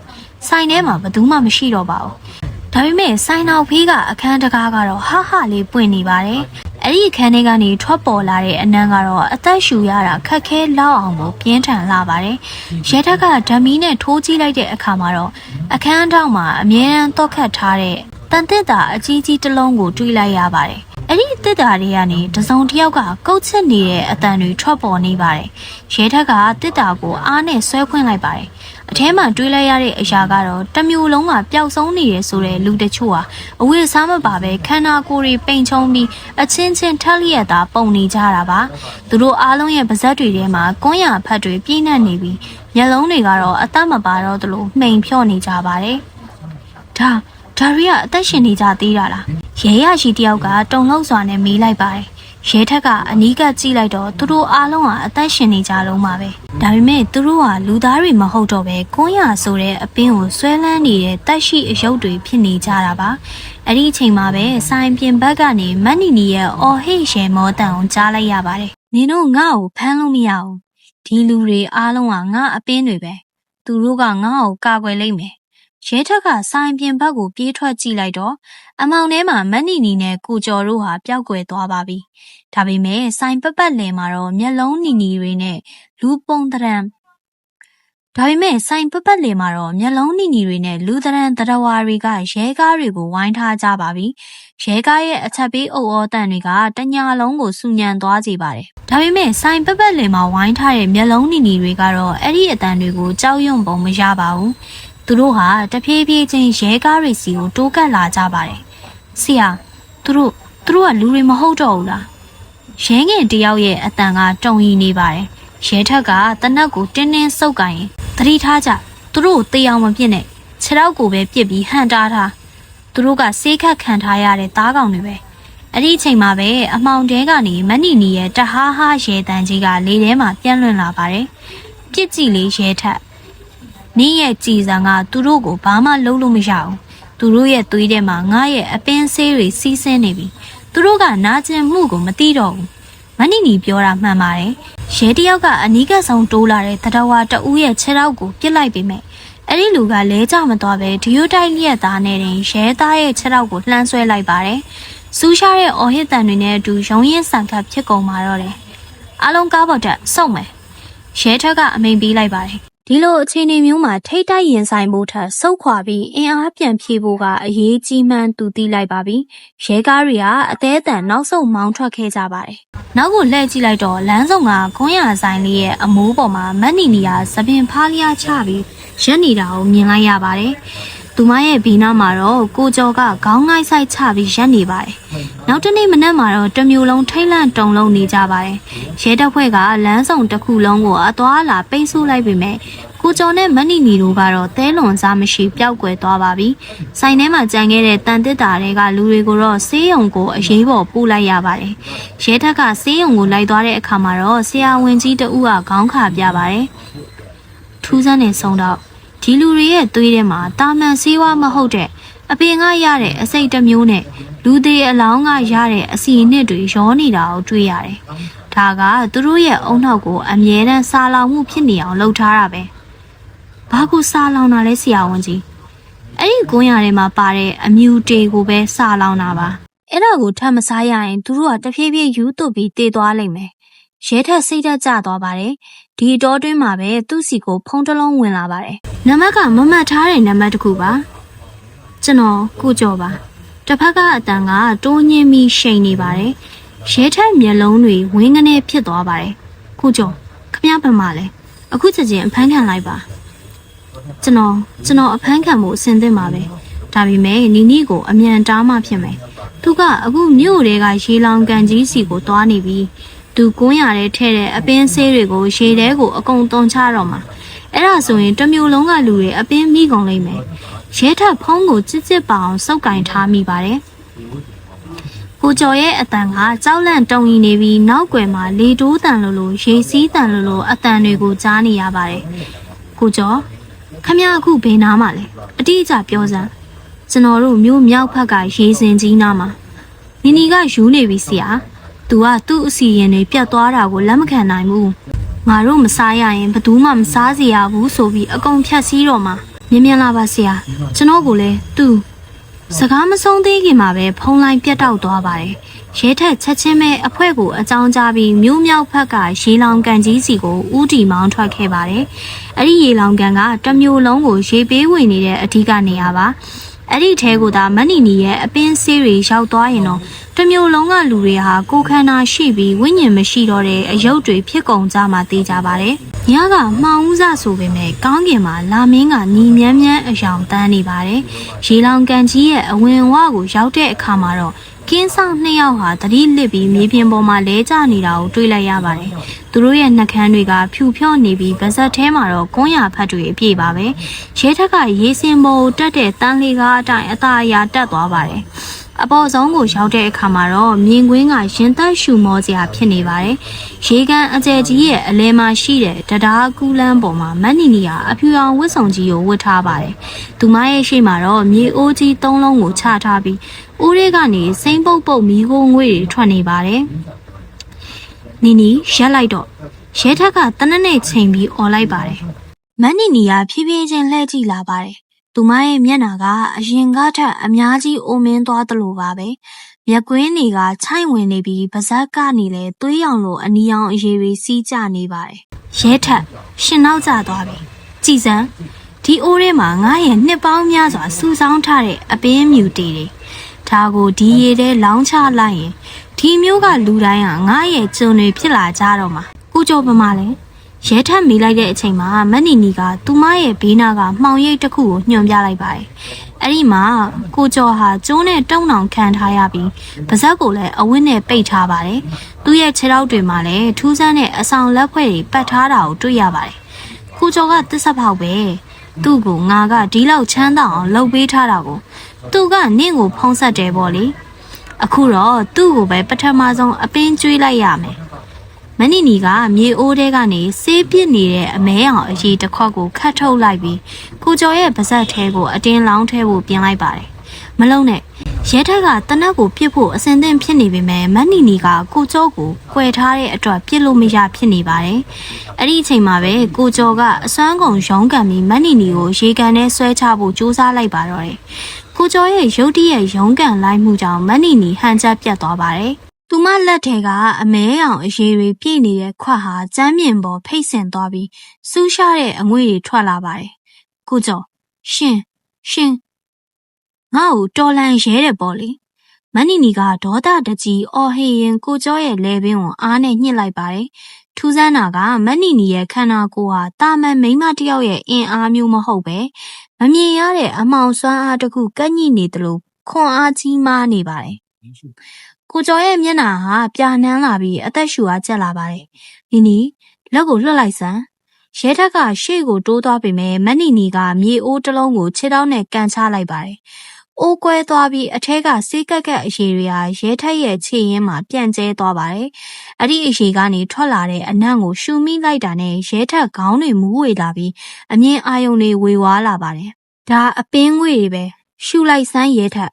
ဆိုင်ထဲမှာဘယ်သူမှမရှိတော့ပါဘူး။ဒါပေမဲ့ဆိုင်နောက်ဖေးကအခန်းတကားကတော့ဟာဟာလေးပွင့်နေပါတယ်။အဲ့ဒီအခန်းထဲကနေထွက်ပေါ်လာတဲ့အနံကတော့အသက်ရှူရတာခက်ခဲလောက်အောင်ကိုပြင်းထန်လာပါတယ်။ရဲထက်ကဓမီနဲ့ထိုးကြည့်လိုက်တဲ့အခါမှာတော့အခန်းထောင်မှာအမြဲတမ်းတော့ခတ်ထားတဲ့တန်တစ်တာအကြီးကြီးတစ်လုံးကိုတွေ့လိုက်ရပါတယ်။အဲ့ဒီတစ်တာတွေကနေတစုံတစ်ယောက်ကကုတ်ချစ်နေတဲ့အတန်တွေထွက်ပေါ်နေပါတယ်။ရဲထက်ကတစ်တာကိုအားနဲ့ဆွဲခွင်းလိုက်ပါတယ်။ အထဲမှာတွေးလိုက်ရတဲ့အရာကတော့တစ်မျိုးလုံးမှာပျောက်ဆုံးနေရဆိုတဲ့လူတချို့ဟာအဝတ်အစားမပါပဲခန္ဓာကိုယ်တွေပိန်ချုံပြီးအချင်းချင်းထက်လျက်သာပုံနေကြတာပါသူတို့အားလုံးရဲ့ပါးစပ်တွေထဲမှာကွန်းရဖတ်တွေပြည့်နှက်နေပြီးမျက်လုံးတွေကတော့အသက်မပါတော့သလိုမှိန်ဖြော့နေကြပါတယ်ဒါရီကအသက်ရှင်နေကြသေးတာလားရဲရရှိတယောက်ကတုံလောက်စွာနဲ့မေးလိုက်ပါတယ်ရဲထက်ကအနီးကကြည့်လိုက်တော့သူတို့အားလုံးဟာအသက်ရှင်နေကြလုံးပါပဲဒါပေမဲ့သူတို့ဟာလူသားတွေမဟုတ်တော့ပဲကွန်းရဆိုတဲ့အပင်းကိုဆွဲလန်းနေတဲ့တက်ရှိအယုတ်တွေဖြစ်နေကြတာပါအဲ့ဒီအချိန်မှာပဲဆိုင်ပြင်ဘက်ကနေမတ်နီနီရဲ့အော်ဟိရှယ်မောတန်ကိုကြားလိုက်ရပါတယ်နင်တို့ငါ့ကိုဖမ်းလို့မရဘူးဒီလူတွေအားလုံးကငါအပင်းတွေပဲသူတို့ကငါ့ကိုကာကွယ်လိမ့်မယ်ရဲထက်ကဆိုင်ပြင်ဘက်ကိုပြေးထွက်ကြည့်လိုက်တော့အမောင်ထဲမှာမတ်နီနီနဲ့ကိုကျော်တို့ဟာပျောက်ကွယ်သွားပါပြီ။ဒါပေမဲ့ဆိုင်ပတ်လည်မှာတော့မျက်လုံးနီနီတွေနဲ့လူပုံတရံတရဝါတွေကရဲကားတွေကိုဝိုင်းထားကြပါပြီ။ရဲကားရဲ့အချက်ပေးအုပ်အောတန်တွေကတညာလုံးကိုစူညံသွားစေပါတယ်။ဒါပေမဲ့ဆိုင်ပတ်လည်မှာဝိုင်းထားတဲ့မျက်လုံးနီနီတွေကတော့အဲ့ဒီအတန်တွေကိုကြောက်ရွံ့ပုံမရပါဘူး။သူတို့ဟာတဖြည်းဖြည်းချင်းရဲကားတွေစီကိုတိုးကပ်လာကြပါတယ်။ဆရာသူတို့ကလူတွေမဟုတ်တော့ဘူးလား။ရဲငယ်တယောက်ရဲ့အတန်ကတုံရီနေပါတယ်။ရဲထက်ကတနက်ကိုတင်းတင်းဆုပ်ကိုင်သတိထားကြသူတို့တေးအောင်မပြစ်နဲ့ခြေထောက်ကိုပဲပြစ်ပြီးဟန်တားထားသူတို့ကဆေးခတ်ခံထားရတဲ့သားကောင်တွေပဲအဲ့ဒီအချိန်မှာပဲအမောင်တဲကနေမနီနီရဲ့တဟားဟားရဲတန်ကြီးကလေထဲမှာပြန့်လွင့်လာပါတယ်။ပြစ်ကြည့်လေးရဲထက်နင်းရဲ့ကြည်စံကသူတို့ကိုဘာမှလုံးလို့မရဘူးသူတို့ရဲ့သွေးထဲမှာငါရဲ့အပင်းဆေးတွေစီးဆင်းနေပြီသူတို့ကနာကျင်မှုကိုမသိတော့ဘူးမနီနီပြောတာမှန်ပါတယ်ရဲတယောက်ကအနီးကဆုံးတိုးလာတဲ့တတဝါတဦးရဲ့ခြေထောက်ကိုပြစ်လိုက်ပေမဲ့အဲ့ဒီလူကလဲကျမသွားပဲဒီယိုတိုက်လျက်သားနဲ့တင်ရဲသားရဲ့ခြေထောက်ကိုလှမ်းဆွဲလိုက်ပါတယ်စူးရှားတဲ့အော်ဟစ်တန်တွေနဲ့အတူရုံရင်းဆန်ခတ်ဖြစ်ကုန်มาတော့တယ်အားလုံးကားပေါ်တက်စုံမယ်ရဲထက်ကအမိန်ပေးလိုက်ပါတယ်ဒီလိုအခြေအနေမျိုးမှာထိတ်တိုက်ရင်ဆိုင်ဖို့ထက်ဆုတ်ခွာပြီးအင်အားပြန်ဖြည့်ဖို့ကအရေးကြီးမှန်းသူသိလိုက်ပါပြီ။ရဲကားတွေကအသေးအတန်နောက်ဆုံးမောင်းထွက်ခဲ့ကြပါတယ်။နောက်ကိုလှည့်ကြည့်လိုက်တော့လမ်းဆောင်ကခွန်းရဆိုင်လေးရဲ့အမိုးပေါ်မှာမတ်နီနီယာသပင်ဖားလျားချပြီးရက်နေတာကိုမြင်လိုက်ရပါတယ်။သူမရဲ့ဘေးနားမှာတော့ကိုကျော်ကခေါင်းငိုက်ဆိုင်ချပြီးရက်နေပါတယ်။နောက်တနေ့မနက်မှာတော့တမျိုးလုံးထိတ်လန့်တုန်လုံးနေကြပါတယ်။ရဲတပ်ဖွဲ့ကလမ်းဆောင်တစ်ခုလုံးကိုအသွားလာပိတ်ဆို့လိုက်ပေမဲ့ကိုကျော်နဲ့မနီနီတို့ကတော့သဲလွန်စားမရှိပျောက်ကွယ်သွားပါပြီ။ဆိုင်ထဲမှာကြံခဲ့တဲ့တန်တစ်တာတွေကလူတွေကိုတော့ဆေးရုံကိုအရေးပေါ်ပို့လိုက်ရပါတယ်။ရဲထက်ကဆေးရုံကိုလိုက်သွားတဲ့အခါမှာတော့ဆရာဝန်ကြီးတဦးကခေါင်းခါပြပါတယ်။ထူးဆန်းနေဆုံးတော့ဒီလူတွေရဲ့သွေးထဲမှာတာမန်ဆေးဝါးမဟုတ်တဲ့အပင်ကရတဲ့အစိတ်တစ်မျိုးနဲ့လူသေးအလောင်းကရတဲ့အစီအနစ်တွေရောနေတာကိုတွေ့ရတယ်။ဒါကသူတို့ရဲ့အုံနောက်ကိုအမြဲတမ်းစာလောင်မှုဖြစ်နေအောင်လုပ်ထားတာပဲ။ဘာကိုစာလောင်တာလဲဆရာဝန်ကြီး။အဲ့ဒီကွန်းရထဲမှာပါတဲ့အမြူတေကိုပဲစာလောင်တာပါ။အဲ့ဒါကိုထပ်မစားရရင်သူတို့ကတဖြည်းဖြည်းယူသွတ်ပြီးတေးသွားလိမ့်မယ်။ရဲထက်စိတ်ဓာတ်ကျသွားပါတယ်။ဒီအတော်တွင်းမှာပဲသူ့စီကိုဖုံးတလုံးဝင်လာပါတယ်။နံပါတ်ကမမှတ်ထားတဲ့နံပါတ်တစ်ခုပါ။ကျွန်တော်ကိုကျော်ပါ။တစ်ဖက်ကအတန်ကတိုးညင်းပြီးရှိန်နေပါတယ်။ရဲထက်မျက်လုံးတွေဝင်းကနေဖြစ်သွားပါတယ်။ကိုကျော်ခမရပါမလဲ။အခုချက်ချင်းအဖမ်းခံလိုက်ပါ။ကျွန်တော်အဖမ်းခံဖို့အဆင်သင့်ပါပဲ။ဒါပေမဲ့နီနီကိုအမြန်တားမှဖြစ်မယ်။သူကအခုမြို့တွေကရေလောင်ကန်ကြီးစီကိုသွားနေပြီးသူကွန်းရတဲ့ထဲတဲ့အပင်းဆေးတွေကိုရေထဲကိုအကုန်သွန်ချတော့မှာအဲ့ဒါဆိုရင်တမျိုးလုံးကလူတွေအပင်းမိကုန်လိမ့်မယ်ရဲထက်ဖုံးကိုကြစ်ကြစ်ပအောင်စုပ်ကင်ထားမိပါတယ်ကိုကျော်ရဲ့အတန်ကကြောက်လန့်တုံရင်နေပြီးနောက်ွယ်မှာလေတိုးတန်လိုရေစီးတန်လိုအတန်တွေကိုကြားနေရပါတယ်ကိုကျော်ခမရအခုဘယ်နားမှာလဲအတိအကျပြောစမ်းကျွန်တော်တို့မြို့မြောက်ဘက်ကရေစင်ကြီးနားမှာနီနီကယူနေပြီဆရာသူကသူ့အစီရင်တွေပြတ်သွားတာကိုလက်မခံနိုင်ဘူးငါတို့မစားရရင်ဘယ်သူမှမစားစေရဘူးဆိုပြီးအကုန်ဖြတ်စည်းတော့မှာမြင်လာပါဆရာကျွန်တော်ကိုလည်းသူစကားမဆုံးသေးခင်မှာပဲဖုံးလိုက်ပြတ်တောက်သွားပါတယ်ရဲထက်ချက်ချင်းပဲအဖွဲကိုအကြောင်းကြားပြီးမြို့မြောက်ဘက်ကရေလောင်ကန်ကြီးစီကိုဥတီမောင်းထွက်ခဲ့ပါတယ်အဲ့ဒီရေလောင်ကန်ကတမျိုးလုံးကိုရေပေးဝင်နေတဲ့အထီးကနေရာပါ အဲ့ဒီထဲကိုသာမနီနီရဲ့အပင်းဆေးတွေရောက်သွားရင်တော့တစ်မျိုးလုံးကလူတွေဟာကိုယ်ခန္ဓာရှိပြီးဝိညာဉ်မရှိတော့တဲ့အယုတ်တွေဖြစ်ကုန်ကြမှသိကြပါတယ်။ညကမှောင်ဦးစဆိုပေမဲ့ကောင်းကင်မှာလာမင်းကညီမြန်းမြန်းအယောင်တန်းနေပါတယ်။ရေလောင်ကန်ကြီးရဲ့အဝင်ဝကိုရောက်တဲ့အခါမှာတော့ကင်းဆောင်နှစ်ယောက်ဟာတတိလစ်ပြီးမြေပြင်ပေါ်မှာလဲကျနေတာကိုတွေ့လိုက်ရပါတယ်။သူတို့ရဲ့နှကန်းတွေကဖြူဖြော့နေပြီးဗဇက်ထဲမှာတော့ကွန်းရဖတ်တွေအပြည့်ပါပဲ။ရဲထက်ကရေစင်ပေါ်တက်တဲ့တန်းလေးကားအတိုင်းအသာအရာတက်သွားပါတယ်။အပေါ်ဆုံးကိုရောက်တဲ့အခါမှာတော့မြင်ကွင်းကရင်သက်ရှူမောစရာဖြစ်နေပါတယ်။ရေကန်အကျယ်ကြီးရဲ့အလဲမှာရှိတဲ့တရားကူးလန်းပေါ်မှာမန်နီနီယာအဖြူရောင်ဝတ်စုံကြီးကိုဝတ်ထားပါတယ်။သူမရဲ့ရှေ့မှာတော့မြေအိုးကြီး၃လုံးကိုချထားပြီးဦးရဲကနေစိမ့်ပုတ်ပုတ်မီးခိုးငွေတွေထွက်နေပါတယ်။နီနီရက်လိုက်တော့ရဲထက်ကတနက်နေ့ချိန်ပြီးអော်လိုက်ပါတယ်။မန်နီနီယာဖြည်းဖြည်းချင်းလှည့်ကြည့်လာပါတယ်။သူမရဲ့မျက်နှာကအရင်ကထက်အများကြီးအိုမင်းသွားသလိုပါပဲ။မျက်ကွင်းတွေကချိုင်ဝင်နေပြီးပါးစပ်ကနေလည်းသွေးရောင်လိုအနီရောင်အရည်တွေစီးကျနေပါတယ်။ရဲထက်ရှင်နောက်ကျသွားပြီ။ကြည်စမ်းဒီအိုးထဲမှာငါရဲ့နှစ်ပေါင်းများစွာစူဆောင်းထားတဲ့အပင်းမြူတီတွေဒါကိုဒီရေထဲလောင်းချလိုက်ရင်ဒီမျိုးကလူတိုင်းဟာငါရဲ့ကျုံတွေဖြစ်လာကြတော့မှာကိုကျော်ပမာလဲရဲထက်မိလိုက်တဲ့အချိန်မှာမနီနီကသူမရဲ့ဘေးနာကမှောင်ရိပ်တစ်ခုကိုညွှန်ပြလိုက်ပါတယ်။အဲ့ဒီမှာကိုကျော်ဟာကျိုးနဲ့တုံတောင်ခံထားရပြီးပါးစပ်ကိုလည်းအဝတ်နဲ့ပိတ်ထားပါတယ်။သူ့ရဲ့ခြေထောက်တွေမှာလည်းထူးဆန်းတဲ့အဆောင်လက်ဖွဲ့တွေပတ်ထားတာကိုတွေ့ရပါတယ်။ကိုကျော်ကသစ္စာဖောက်ပဲ။သူ့ကိုငါကဒီလောက်ချမ်းသာအောင်လှုပ်ပေးထားတာကိုသူကနင့်ကိုဖုံးဆက်တယ်ပေါ့လေ။အခုတော့သူ့ကိုပဲပထမဆုံးအပင်းကျွေးလိုက်ရမယ်။မနီနီကမြေအိုးထဲကနေဆေးပစ်နေတဲ့အမဲအောင်အရေးတစ်ခွက်ကိုခတ်ထုတ်လိုက်ပြီးကိုကျော်ရဲ့ပါးစပ်ထဲကိုအတင်းလောင်းထဲဖို့ပြင်လိုက်ပါတယ်။မလုံးနဲ့ရဲထက်ကတနက်ကိုပြစ်ဖို့အစင်သင့်ဖြစ်နေပေမဲ့မနီနီကကိုကျော်ကိုကွယ်ထားတဲ့အတွက်ပြစ်လို့မရဖြစ်နေပါတယ်။အဲ့ဒီအချိန်မှာပဲကိုကျော်ကအစွမ်းကုန်ရုံးကန်ပြီးမနီနီကိုရေကန်ထဲဆွဲချဖို့ကြိုးစားလိုက်ပါတော့တယ်။ကိုကျော်ရဲ့ရုတ်တရက်ရုံးကန်လိုက်မှုကြောင့်မနီနီဟန်ချက်ပြတ်သွားပါတယ်။သူမလက်ထဲကအမဲအောင်အရေးတွေပြည့်နေတဲ့ခွက်ဟာကျမ်းမြင်ပေါ်ဖိတ်ဆင်သွားပြီးစူးရှားတဲ့အငွေ့တွေထွက်လာပါတယ်။ကိုကျော်ရှင်ငါ့ကိုတော်လန်ရဲတယ်ပေါ့လေ။မနီနီကဒေါသတကြီးအော်ဟေရင်ကိုကျော်ရဲ့လဲပင်ကိုအားနဲ့ညှစ်လိုက်ပါတယ်။ထူးဆန်းတာကမနီနီရဲ့ခန္ဓာကိုယ်ဟာတာမန်မိန်းမတစ်ယောက်ရဲ့အင်အားမျိုးမဟုတ်ပဲမမြင်ရတဲ့အမောင်စွမ်းအားတစ်ခုကပ်ညှိနေသလိုခွန်အားကြီးမားနေပါတယ်။ကိုကျော်ရဲ့မျက်နှာဟာပြာနှမ်းလာပြီးအသက်ရှူအားကျက်လာပါတယ်။နီလက်ကိုလွှတ်လိုက်စမ်းရဲထက်ကရှေ့ကိုတိုးသွားပေမဲ့မနီနီကမြေအိုးတစ်လုံးကိုခြေထောက်နဲ့ကန်ချလိုက်ပါတယ်။အိုးကွဲသွားပြီးအထက်ကဆေးကက်အရည်တွေဟာရဲထက်ရဲ့ခြေရင်းမှာပြန့်ကျဲသွားပါတယ်။အဲ့ဒီအရည်ကနေထွက်လာတဲ့အနံ့ကိုရှူမိလိုက်တာနဲ့ရဲထက်ခေါင်းတွေမူးဝေလာပြီးအမြင်အာရုံတွေဝေဝါးလာပါတယ်။ဒါအပင်းငွေတွေပဲရှူလိုက်စမ်းရဲထက်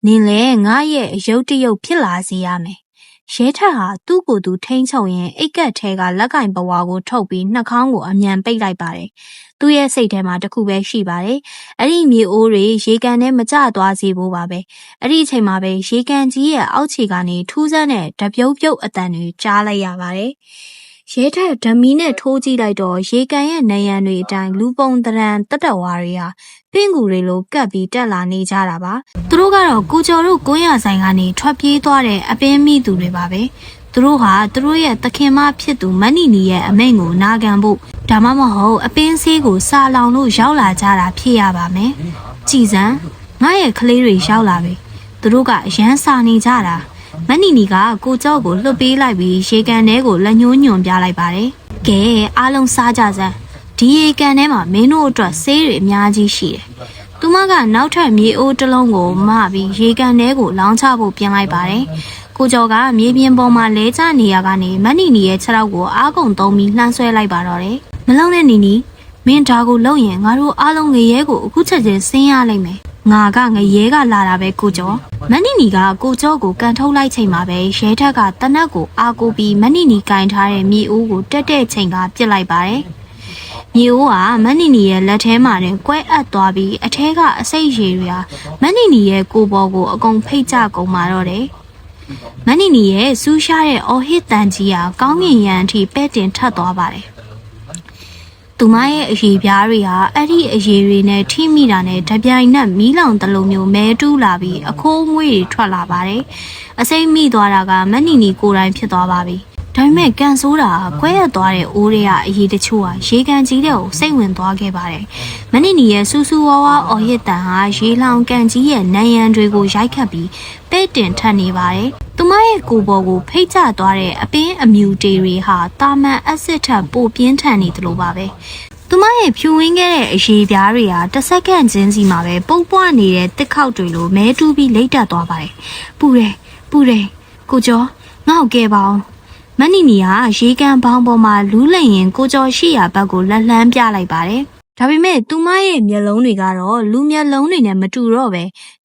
နင်လဲငါရဲ့အယုတ်တရုတ်ဖြစ်လာစေရမယ်။ရဲထက်ဟာသူ့ကိုယ်သူထိန်းချုပ်ရင်အိတ်ကက်ထဲကလက်ကင်ပဝါကိုထုတ်ပြီးနှာခေါင်းကိုအမြန်ပိတ်လိုက်ပါတယ်။သူ့ရဲ့စိတ်ထဲမှာတစ်ခုပဲရှိပါတယ်။အဲ့ဒီမြေအိုးတွေရေကန်ထဲမကျသွားစေဖို့ပါပဲ။အဲ့ဒီအချိန်မှာပဲရေကန်ကြီးရဲ့အောက်ခြေကနေထူးဆန်းတဲ့တပြုတ်ပြုတ်အတန်တွေကြားလိုက်ရပါတယ်။ရဲထက်ဓမီနဲ့ထိုးကြည့်လိုက်တော့ရေကန်ရဲ့နေရန်တွေအတိုင်းလူပုံတရံတက်တဝါတွေဟာပင့်ကူတွေလိုကပ်ပြီးတက်လာနေကြတာပါသူတို့ကတော့ကိုကျော်တို့ကိုရဆိုင်ကနေထွက်ပြေးသွားတဲ့အပင်းမိသူတွေပါပဲသူတို့ဟာသူတို့ရဲ့သခင်မဖြစ်သူမနီနီရဲ့အမိန့်ကိုနာခံဖို့ဒါမှမဟုတ်အပင်းဆေးကိုစာလောင်လို့ရောက်လာကြတာဖြစ်ရပါမယ်ကြည်စံငါရဲ့ကလေးတွေရောက်လာပြီသူတို့ကအရန်စာနေကြတာမနီနီကကိုကျော်ကိုလှုပ်ပေးလိုက်ပြီးရေကန်ထဲကိုလက်ညှိုးညွန်ပြလိုက်ပါတယ်ကဲအားလုံးစားကြစမ်းဒီရေကန်ထဲမှာမင်းတို့အတွက်ဆေးတွေအများကြီးရှိတယ်။သူမကနောက်ထပ်မြေအိုးတစ်လုံးကိုမပြီးရေကန်ထဲကိုလောင်းချဖို့ပြင်လိုက်ပါတယ်။ကိုကျော်ကမြေပြင်ပေါ်မှာလဲကျနေရကနေမနီနီရဲ့ခြေထောက်ကိုအားကုန်သုံးပြီးလှမ်းဆွဲလိုက်ပါတော့တယ်။မလုံးနဲ့နီနီမင်းဒါကိုလုပ်ရင်ငါတို့အားလုံးငရဲကိုအခုချက်ချင်းဆင်းရလိမ့်မယ်။ငါကငရဲကလာတာပဲကိုကျော်။မနီနီကကိုကျော်ကိုကန်ထုတ်လိုက်ချိန်မှာပဲရဲထက်ကတနက်ကိုအားကိုပြီးမနီနီကင်ထားတဲ့မြေအိုးကိုတက်တဲ့ချိန်ကပြစ်လိုက်ပါတယ်။မြေအိုးကမနီနီရဲ့လက်ထဲမှာနဲ့ကွဲအပ်သွားပြီးအထဲကအစိတ်ရည်တွေဟာမနီနီရဲ့ကိုယ်ပေါ်ကိုအကုန်ဖိတ်ကျကုန်มาတော့တယ်။မနီနီရဲ့စူးရှားတဲ့အော်ဟစ်တန်ကြီးဟာကောင်းကင်ရန်အထိပဲ့တင်ထပ်သွားပါတယ်။ သူမရဲ့အရေးပြားတွေဟာအဲ့ဒီအရေးတွေနဲ့ထိမိတာနဲ့တပြိုင်နက်မီးလောင်တလုံးမျိုးမဲတူးလာပြီးအခိုးအငွေ့တွေထွက်လာပါတယ်။အစိမ့်မိသွားတာကမနီနီကိုယ်တိုင်ဖြစ်သွားပါပြီ။ဒါပေမဲ့ကန်ဆိုးတာကွဲရသွားတဲ့အိုးတွေကအရေးတချို့ဟာရေကန်ကြီးတဲ့ကိုစိတ်ဝင်သွားခဲ့ပါတယ်။မနီနီရဲ့စူးစူးဝါးဝါအော်ရစ်တန်ဟာရေလောင်ကန်ကြီးရဲ့နံရံတွေကိုရိုက်ခတ်ပြီးပဲ့တင်ထပ်နေပါတယ်။သူမရဲ့ကိုယ်ပေါ်ကိုဖိတ်ကျသွားတဲ့အပင်းအမြူတေတွေဟာတာမန်အက်ဆစ်ထပ်ပိုပြင်းထန်နေသလိုပါပဲ။သူမရဲ့ဖြူဝင်းခဲ့တဲ့အရေးပြားတွေဟာတစ်စက္ကန့်ချင်းစီမှာပဲပုတ်ပွားနေတဲ့တစ်ခေါက်တွေလိုမဲတူးပြီးလိမ့်တက်သွားပါတယ်။ပူတယ်ကိုကျော်ငေါ့ကဲပါအောင်မနီနီကရေကန်ပေါင်းပေါ်မှာလူးလိန်ရင်ကိုကျော်ရှိရာဘက်ကိုလက်လှမ်းပြလိုက်ပါတယ်။ဒါပေမဲ့သူမရဲ့မျက်လုံးတွေကတော့လူမျက်လုံးတွေနဲ့မတူတော့ပဲ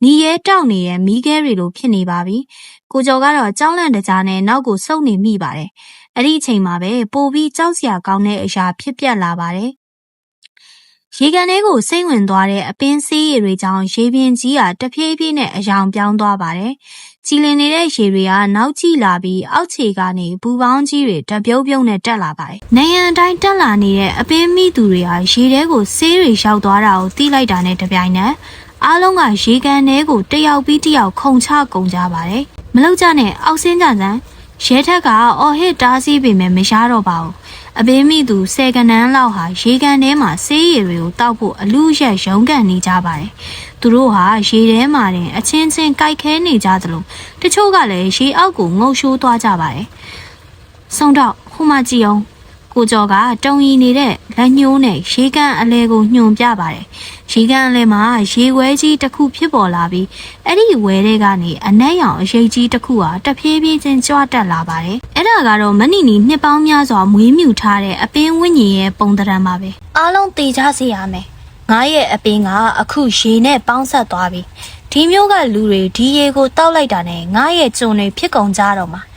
နီးရဲတောက်နေတဲ့မီးခဲတွေလိုဖြစ်နေပါပြီ။ကိုကျော်ကတော့ကြောက်လန့်တကြားနဲ့နောက်ကိုဆုပ်နေမိပါတယ်။အဲ့ဒီအချိန်မှာပဲပိုပြီးကြောက်စရာကောင်းတဲ့အရာဖြစ်ပျက်လာပါတယ်။ရေကန်ထဲကိုစိတ်ဝင်သွားတဲ့အပင်းဆေးရည်တွေကြောင့်ရေပြင်ကြီးကတဖြည်းဖြည်းနဲ့အယောင်ပြောင်းသွားပါတယ်။ကြည်လင်နေတဲ့ရေတွေကနောက်ကျလာပြီးအောက်ခြေကနေဘူပေါင်းကြီးတွေတပြုံးပြုံးနဲ့တက်လာပါတယ်။နေရန်တိုင်းတက်လာနေတဲ့အပင်းမိသူတွေဟာရေထဲကိုဆေးတွေရောက်သွားတာကိုသိလိုက်တာနဲ့တပြိုင်နက်အားလုံးကရေကန်ထဲကိုတယောက်ပြီးတယောက်ခုန်ချကုန်ကြပါတယ်။မလောက်ကြနဲ့အောက်ဆင်းကြစမ်းရဲထက်ကအော်ဟစ်တားဆီးပေမဲ့မရတော့ပါဘူး။အပင်းမိသူ10ကနန်းလောက်ဟာရေကန်ထဲမှာဆေးရည်တွေကိုတောက်ဖို့အလူရက်ရုန်းကန်နေကြပါတယ်။သူတို့ဟာရေထဲမှာတင်အချင်းချင်းကြိုက်ခဲနေကြသလိုတချို့ကလည်းရေအောက်ကိုငုံရှိုးသွားကြပါတယ်။ဆုံးတော့ဟိုမှကြည့်အောင်ကိုကျော်ကတုံရီနေတဲ့လက်ညှိုးနဲ့ရေကန်အလဲကိုညွှန်ပြပါတယ်။ရေကန်အလဲမှာရေဝဲကြီးတစ်ခုဖြစ်ပေါ်လာပြီးအဲ့ဒီဝဲတွေကနေအနက်ရောင်အရေးကြီးတစ်ခုဟာတဖြည်းဖြည်းချင်းကြွတက်လာပါတယ်။အဲ့ဒါကတော့မနီနီနှစ်ပေါင်းများစွာမွေးမြူထားတဲ့အပင်းဝင်းကြီးရဲ့ပုံသဏ္ဍာန်ပါပဲ။အားလုံးသိကြစေရမယ်။ငါရဲ့အပင်းကအခုရေနဲ့ပေါင်းဆက်သွားပြီ။ဒီမျိုးကလူတွေဒီရေကိုတောက်လိုက်တာနဲ့ငါရဲ့ကျုံတွေဖြစ်ကုန်ကြတော့မှာ။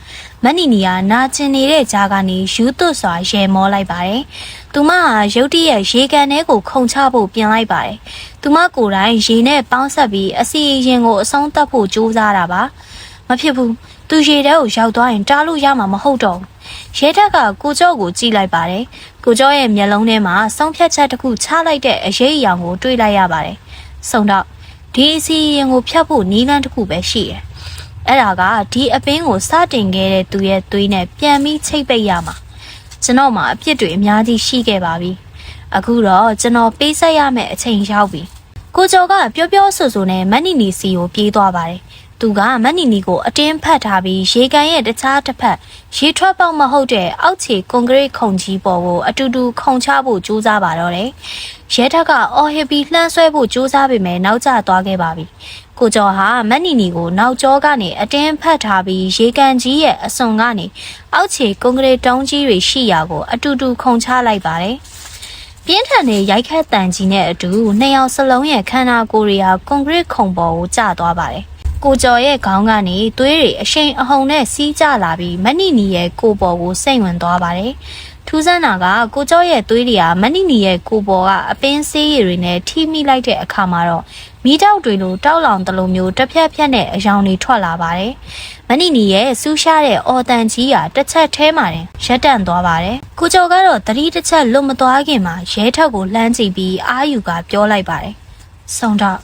မနီနီကနာကျင်နေတဲ့ကြားကနေယူသွတ်စွာရေမောလိုက်ပါတယ်။သူမဟာရုတ်တရက်ရေကန်ထဲကိုခုန်ချဖို့ပြင်လိုက်ပါတယ်။သူမကိုယ်တိုင်ရေနဲ့ပေါင်းဆက်ပြီးအစီအရင်ကိုအဆုံးသတ်ဖို့ကြိုးစားတာပါ။မဖြစ်ဘူး။သူရေထဲကိုရောက်သွားရင်တားလို့ရမှာမဟုတ်တော့ဘူး။ရဲထက်ကကိုကျော့ကိုကြည့်လိုက်ပါတယ်။ကိုကျော့ရဲ့မျက်လုံးထဲမှာဆုံးဖြတ်ချက်တစ်ခုချလိုက်တဲ့အရေးအယောင်ကိုတွေ့လိုက်ရပါတယ်။ဆုံတော့ဒီအစီအရင်ကိုဖျက်ဖို့နီးလန်းတစ်ခုပဲရှိတယ်။အဲ့ဒါကဒီအပင်းကိုစတင်ခဲ့တဲ့သူရဲ့သွေးနဲ့ပြန်ပြီးချိတ်ပိတ်ရမှာကျွန်တော်မှာအပြစ်တွေအများကြီးရှိခဲ့ပါပြီအခုတော့ကျွန်တော်ပေးဆက်ရမယ့်အချိန်ရောက်ပြီကိုကျော်ကပြောပြောဆိုဆိုနဲ့မနီနီစီကိုပြေးသွားပါတယ်သူကမနီနီကိုအတင်းဖတ်ထားပြီးရေကန်ရဲ့တခြားတစ်ဖက်ရေထွက်ပေါက်မဟုတ်တဲ့အောက်ခြေကွန်ကရစ်ခုံကြီးပေါ်ကိုအတူတူခုန်ချဖို့ကြိုးစားပါတော့တယ်ရဲထက်ကအော်ဟစ်ပြီးလှမ်းဆွဲဖို့ကြိုးစားပေမဲ့နောက်ကျသွားခဲ့ပါပြီကိုကျော်ဟာမနီနီကိုနောက်ကျောကနေအတင်းဖတ်ထားပြီးရေကန်ကြီးရဲ့အစွန်ကနေအောက်ခြေကွန်ကရစ်တုံးကြီးတွေရှိရာကိုအတူတူခုန်ချလိုက်ပါတယ်ပြင်းထန်တဲ့ရိုက်ခတ်တန်ကြီးနဲ့အတူနှစ်ယောက်စလုံးရဲ့ခန္ဓာကိုယ်တွေဟာကွန်ကရစ်ခုံပေါ်ကိုကျသွားပါတယ်ကိုကျော်ရဲ့ခေါင်းကနေသွေးတွေအရှိန်အဟုန်နဲ့စီးကျလာပြီးမနီနီရဲ့ကိုယ်ပေါ်ကိုစိမ့်ဝင်သွားပါတယ်ထူးဆန်းတာကကိုကျော်ရဲ့သွေးတွေကမနီနီရဲ့ကိုယ်ပေါ်ကအပင်းဆေးရည်တွေနဲ့ထိမိလိုက်တဲ့အခါမှာတော့မီးတောက်တွေလိုတောက်လောင်တလိုမျိုးတစ်ဖြက်ဖြက်နဲ့အယောင်တွေထွက်လာပါတယ်မနီနီရဲ့စူးရှားတဲ့အော်တန်ကြီးဟာတစ်ချက်ထဲမှာတင်ရက်တန့်သွားပါတယ်ကိုကျော်ကတော့သတိတစ်ချက်လွတ်မသွားခင်မှာရဲထက်ကိုလှမ်းကြည့်ပြီးအာယူကပြောလိုက်ပါတယ်ဆုံတော့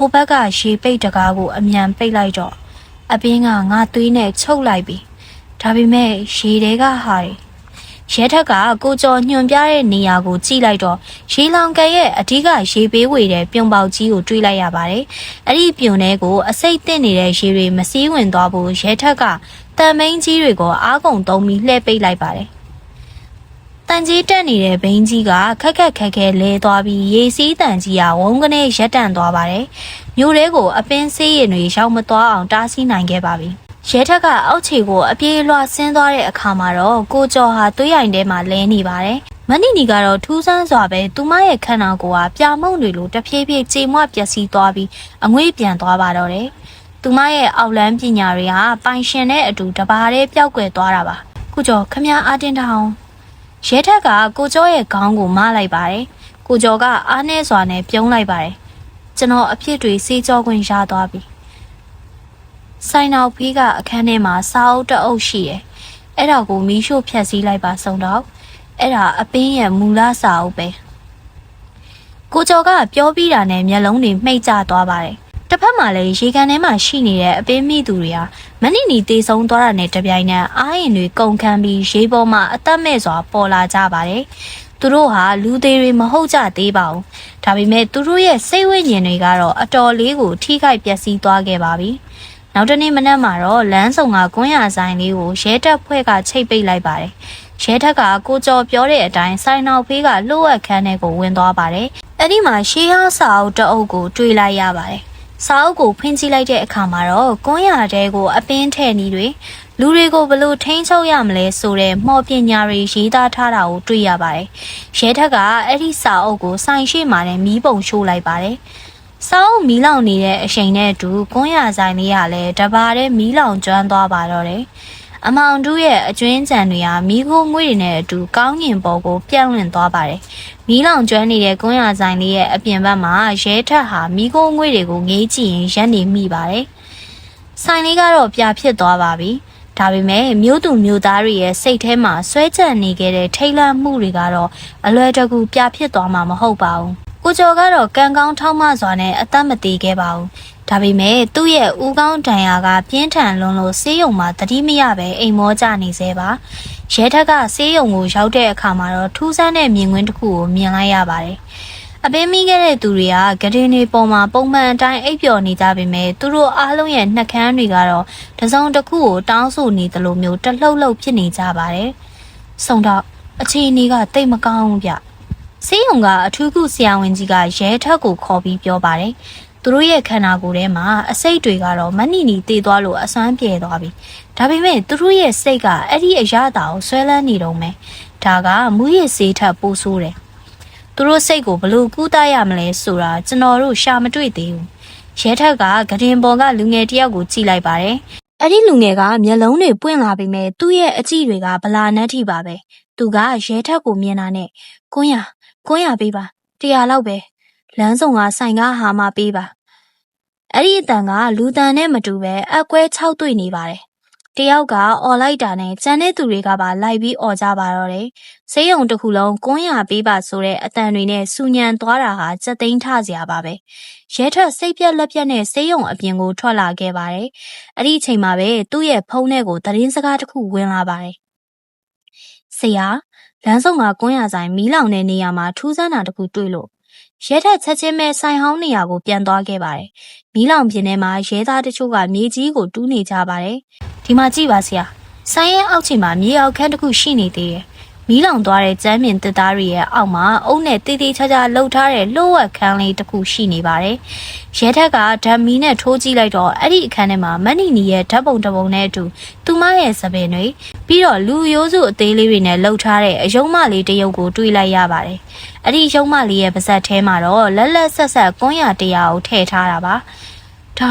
ဟိုဘက်ကရေပိတ်တကားကိုအမြန်ပိတ်လိုက်တော့အပင်းကငါသွေးနဲ့ချုပ်လိုက်ပြီဒါပေမဲ့ရေတွေကဟာရဲထက်ကကိုကျော်ညွန်ပြတဲ့နေရာကိုကြည့်လိုက်တော့ရေလောင်ကန်ရဲ့အဓိကရေပေးဝေတဲ့ပြုံပေါက်ကြီးကိုတွေးလိုက်ရပါတယ်အဲ့ဒီပြုံထဲကိုအစိတ်သင့်နေတဲ့ရေတွေမစည်းဝင်သွားဖို့ရဲထက်ကတန်မင်းကြီးတွေကိုအားကုန်သုံးပြီးလှည့်ပိတ်လိုက်ပါတယ်တန်ကြီးတက်နေတဲ့ဘိန်းကြီးကခက်ခက်ခဲခဲလဲသွားပြီးရေစီးတန်ကြီးကဝုန်းကနေရက်တန့်သွားပါတယ်။မြို့ထဲကိုအပင်းဆေးရင်တွေရောက်မသွားအောင်တားဆီးနိုင်ခဲ့ပါပြီ။ရဲထက်ကအောက်ခြေကိုအပြေးလွှာဆင်းသွားတဲ့အခါမှာတော့ကိုကျော်ဟာသွေးရိုင်ထဲမှာလဲနေပါတယ်။မနီနီကတော့ထူးဆန်းစွာပဲသူမရဲ့ခန္ဓာကိုယ်ဟာပြာမုံတွေလိုတဖြည်းဖြည်းကြေမွပျက်စီးသွားပြီးအငွေ့ပြန်သွားပါတော့တယ်။သူမရဲ့အောက်လန်းပညာတွေဟာပိုင်ရှင်နဲ့အတူတပါးတည်းပျောက်ကွယ်သွားတာပါ။ကိုကျော်ခမအားတင်းတောင်းရဲထက်ကကိုကျော်ရဲ့ခေါင်းကိုမလိုက်ပါတယ်။ကိုကျော်ကအားနည်းစွာနဲ့ပြုံးလိုက်ပါတယ်။ကျွန်တော်အဖြစ်တွေစေးကြောခွင့်ရသွားပြီ။ဆိုင်နောက်ဖေးကအခန်းထဲမှာစာအုပ်တအုပ်ရှိတယ်။အဲ့ဒါကိုမီးရှို့ဖျက်ဆီးလိုက်ပါဆုံးတော့ အဲ့ဒါအပင်းရဲ့မူလစာအုပ်ပဲကိုကျော်ကပြောပြီးတာနဲ့မျက်လုံးတွေမှိတ်ကျသွားပါတယ်တစ်ဖက်မှာလည်းရေကန်ထဲမှာရှိနေတဲ့အပင်းမိသူတွေဟာမဏိနီတေဆုံးသွားတာနဲ့တပြိုင်နက်အားရင်တွေကုန်ခန်းပြီးရေပေါ်မှာအသက်မဲ့စွာပေါ်လာကြပါတယ်သူတို့ဟာလူသေးတွေမဟုတ်ကြသေးပါဘူးဒါပေမဲ့သူတို့ရဲ့စိတ်ဝိညာဉ်တွေကတော့အတော်လေးကိုထိခိုက်ပျက်စီးသွားခဲ့ပါပြီနောက်တနေ့မနက်မှာတော့လမ်းဆောင်ကကွန်းရဆိုင်လေးကိုရဲတပ်ဖွဲ့ကချိတ်ပိတ်လိုက်ပါတယ်ရဲထက်ကကိုကျော်ပြောတဲ့အတိုင်းဆိုင်နောက်ဖေးကလှုပ်ဝက်ခန်းထဲကိုဝင်သွားပါတယ်အဲ့ဒီမှာရှေးဟောင်းစာအုပ်တအုပ်ကိုတွေ့လိုက်ရပါတယ်စာအုပ်ကိုဖွင့်ကြည့်လိုက်တဲ့အခါမှာတော့ကွန်းရတဲကိုအပင်းထဲ့နီးတွေလူတွေကိုဘလို့ထိန်းချုပ်ရမလဲဆိုတဲ့မော်ပညာတွေရေးသားထားတာကိုတွေ့ရပါတယ်ရဲထက်ကအဲ့ဒီစာအုပ်ကိုဆိုင်ရှိမှနဲ့မီးပုံရှို့လိုက်ပါတယ်စာအုပ်မီးလောင်နေတဲ့အချိန်နဲ့အတူကွန်းရဆိုင်လေးကလည်းတပါးတဲ့မီးလောင်ကျွမ်းသွားပါတော့တယ်အမောင်တို့ရဲ့အကျွင်းကြံတွေဟာမီးခိုးငွေ့တွေနဲ့အတူကောင်းငင်ပေါ်ကိုပြောင်းလင့်သွားပါတယ်။မီးလောင်ကျွမ်းနေတဲ့ကွန်းရဆိုင်လေးရဲ့အပြင်ဘက်မှာရဲထက်ဟာမီးခိုးငွေ့တွေကိုငေးကြည့်ရင်ရက်နေမိပါတယ်။ဆိုင်လေးကတော့ပြဖြစ်သွားပါပြီ။ဒါပေမဲ့မြို့သူမြို့သားတွေရဲ့စိတ်ထဲမှာဆွဲကြံနေခဲ့တဲ့ထိတ်လန့်မှုတွေကတော့အလွယ်တကူပြဖြစ်သွားမှာမဟုတ်ပါဘူး။ကိုကျော်ကတော့ကံကောင်းထောက်မစွာနဲ့အသက်မသေးခဲ့ပါဘူး။ဒါပေမဲ့သူ့ရဲ့ဦးခေါင်းတန်ရာကပြင်းထန်လွန်းလို့ဆေးရုံမှာတတိမရပဲအိမ်မောကြနေသေးပါရဲထက်ကဆေးရုံကိုရောက်တဲ့အခါမှာတော့ထူးဆန်းတဲ့မြင်ကွင်းတစ်ခုကိုမြင်လိုက်ရပါတယ်အပင်းမိခဲ့တဲ့သူတွေကဂဒင်းတွေပေါ်မှာပုံမှန်အတိုင်းအိပ်ပျော်နေကြပေမဲ့သူတို့အားလုံးရဲ့နှက်ခမ်းတွေကတော့တစုံတစ်ခုကိုတောင်းဆိုနေသလိုမျိုးတလှုပ်လှုပ်ဖြစ်နေကြပါတယ်ဆုံတော့အခြေအနေကတိတ်မကောင်းဘူးဗျဆေးရုံကအထူးကုဆရာဝန်ကြီးကရဲထက်ကိုခေါ်ပြီးပြောပါတယ်သူတို့ရဲ့ခန္ဓာကိုယ်ထဲမှာအစိတ်တွေကတော့မဏိနီတည်သွားလို့အစွမ်းပြေသွားပြီဒါပေမဲ့သူတို့ရဲ့စိတ်ကအဲ့ဒီအရာတာကိုဆွဲလန်းနေတော့မယ်ဒါကမူရည်စေးထပ်ပိုးဆိုးတယ်သူတို့စိတ်ကိုဘလို့ကူးတရမလဲဆိုတာကျွန်တော်တို့ရှာမတွေ့သေးဘူးရဲထက်ကဂဒင်ပေါ်ကလူငယ်တယောက်ကိုကြည့်လိုက်ပါတယ်အဲ့ဒီလူငယ်ကမျက်လုံးတွေပွင့်လာပေမဲ့သူ့ရဲ့အကြည့်တွေကဗလာနှက်ထိပါပဲသူကရဲထက်ကိုမြင်တာနဲ့ကွန်းရပေးပါ100လောက်ပဲလမ်းဆောင်ကဆိုင်ကားဟာမပေးပါအဲ့ဒီအတန်ကလူတန်နဲ့မတူပဲအကွဲ6တွေ့နေပါတယ်တယောက်ကအော်လိုက်တာနဲ့ကျန်တဲ့သူတွေကပါလိုက်ပြီးအော်ကြပါတော့တယ်ဆေးရုံတစ်ခုလုံးကွန်းရပေးပါဆိုတဲ့အတန်တွေနဲ့စူညံသွားတာဟာစက်သိန်းထစရာပါပဲရဲထက်စိတ်ပြက်လက်ပြက်နဲ့ဆေးရုံအပြင်ကိုထွက်လာခဲ့ပါတယ်အဲ့ဒီအချိန်မှာပဲသူ့ရဲ့ဖုန်းထဲကိုသတင်းစကားတစ်ခုဝင်လာပါတယ်ဆရာလမ်းဆောင်ကကွန်းရဆိုင်မီးလောင်တဲ့နေရာမှာထူးဆန်းတာတစ်ခုတွေ့လို့ရဲထက်ချက်ချင်းပဲဆိုင်ဟောင်းနေရာကိုပြန်သွားခဲ့ပါတယ်။မီးလောင်ပြင်းထဲမှာရဲသားတချို့ကမြေကြီးကိုတူးနေကြပါတယ်။ဒီမှာကြည့်ပါဆရာ။ဆိုင်ရဲ့အောက်ခြေမှာမြေအောက်ခန်းတစ်ခုရှိနေသေးတယ်။မီးလောင်သွားတဲ့ကျမ်းမြင့်တစ်သားတွေရဲ့အောက်မှာအုပ်နဲ့တေးသေးချာချာလှုပ်ထားတဲ့လှုပ်ဝက်ခန်းလေးတစ်ခုရှိနေပါတယ်။ရဲထက်ကဓာတ်မီးနဲ့ထိုးကြည့်လိုက်တော့အဲ့ဒီအခန်းထဲမှာမဏိနီရဲ့ဓာတ်ပုံတစ်ပုံနဲ့အတူသူမရဲ့စပင်တွေပြီးတော့လူရိုးစုအသေးလေးတွေနဲ့လှုပ်ထားတဲ့အယုံမလေးတစ်ရုပ်ကိုတွေ့လိုက်ရပါတယ်။အဲ့ဒီရုံမလေးရဲ့ပါဇက်ထဲမှာတော့လက်လက်ဆက်ဆက်ကွန်းရတရားကိုထည့်ထားတာပါဒ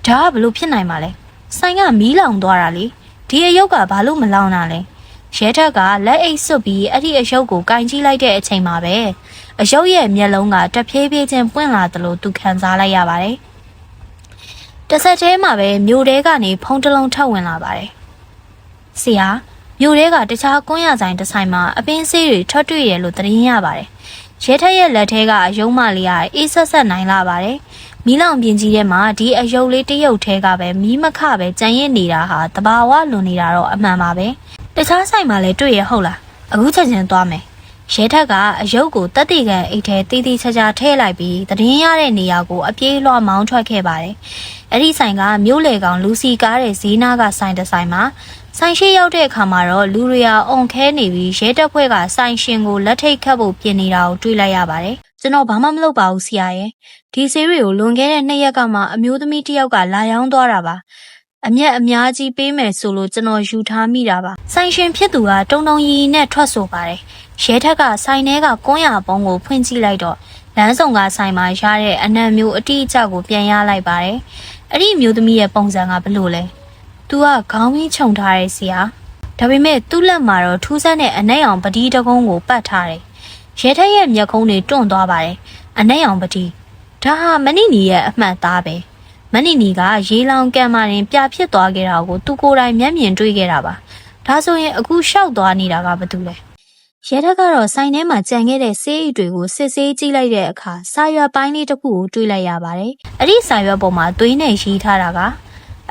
ါကဘလို့ဖြစ်နိုင်မှာလဲဆိုင်ကမီးလောင်သွားတာလေဒီအယုတ်ကဘာလို့မလောင်တာလဲရဲထက်ကလက်အိတ်စွပ်ပြီးအဲ့ဒီအယုတ်ကိုကင်ကြည့်လိုက်တဲ့အချိန်မှာပဲအယုတ်ရဲ့မျက်လုံးကတဖြည်းဖြည်းချင်းပွင့်လာသလိုသူခံစားလိုက်ရပါတယ်တစ်ဆက်တည်းမှာပဲမြို့ထဲကနေဖုံးတစ်လုံးထပ်ဝင်လာပါတယ်ဆရာမြို့ထဲကတခြားကွန်းရဆိုင်တစ်ဆိုင်မှာအပင်းဆေးတွေထွက်တွေ့ရလို့သတင်းရပါတယ်ရဲထက်ရဲ့လက်ထဲကအယုံမလေးကအေးဆက်ဆက်နိုင်လာပါတယ်မီးလောင်ပြင်းကြီးထဲမှာဒီအယုတ်လေးတရုတ်ထဲကပဲမီးမခပဲကြံရစ်နေတာဟာတဘာဝလွန်နေတာတော့အမှန်ပါပဲတခြားဆိုင်မှာလည်းတွေ့ရဟုတ်လားအခုချက်ချင်းသွားမယ်ရဲထက်ကအယုတ်ကိုတက်တိကန်အိတ်ထဲတီးတီးချာချာထည့်လိုက်ပြီးသတင်းရတဲ့နေရာကိုအပြေးလွှာမောင်းထွက်ခဲ့ပါတယ်အဲ့ဒီဆိုင်ကမြို့လေကောင်လူစီကားတဲ့ဈေးနာကဆိုင်တစ်ဆိုင်မှာဆိုင်ရှိရောက်တဲ့အခါမှာတော့လူတွေအုံခဲနေပြီးရဲတပ်ဖွဲ့ကဆိုင်ရှင်ကိုလက်ထိတ်ခတ်ဖို့ပြင်နေတာကိုတွေ့လိုက်ရပါတယ်ကျွန်တော်ဘာမှမလုပ်ပါဘူးဆရာရဲ့ဒီဆေးတွေကိုလွန်ခဲ့တဲ့2ရက်ကမှအမျိုးသမီးတစ်ယောက်ကလာရောင်းသွားတာပါအမျက်အများကြီးပေးမယ်ဆိုလို့ကျွန်တော်ယူထားမိတာပါဆိုင်ရှင်ဖြစ်သူကတုံတုံရီနဲ့ထွက်ဆိုပါတယ်ရဲထက်ကဆိုင်ထဲကကွန်းရပုံးကိုဖွင့်ကြည့်လိုက်တော့လမ်းဆောင်ကဆိုင်မှာရတဲ့အနံမျိုးအတိအကျကိုပြန်ရလိုက်ပါတယ်အဲ့ဒီမျိုးသမီးရဲ့ပုံစံကဘယ်လိုလဲသူကခေါင်းကြီးခြုံထားတဲ့ဆရာဒါပေမဲ့သူ့လက်မှာတော့ထူးဆန်းတဲ့အနက်ရောင်ပတိတကုံးကိုပတ်ထားတယ်ရဲထက်ရဲ့မျက်ခုံးတွေတွန့်သွားပါတယ်အနက်ရောင်ပတိဒါဟာမဏိနီရဲ့အမှတ်သားပဲမဏိနီကရေလောင်ကံမာရင်ပြဖြစ်သွားခဲ့တာကိုသူကိုယ်တိုင်မျက်မြင်တွေ့ခဲ့တာပါဒါဆိုရင်အခုရှောက်သွားနေတာကဘာတူလဲ ရဲထက်ကတော့ဆိုင်ထဲမှာကြံခဲ့တဲ့ဆေးအိတ်တွေကိုစစ်ဆေးကြည့်လိုက်တဲ့အခါစာရွက်ပိုင်းလေးတစ်ခုကိုတွေ့လိုက်ရပါတယ်။အဲ့ဒီစာရွက်ပေါ်မှာသွေးနဲ့ရေးထားတာက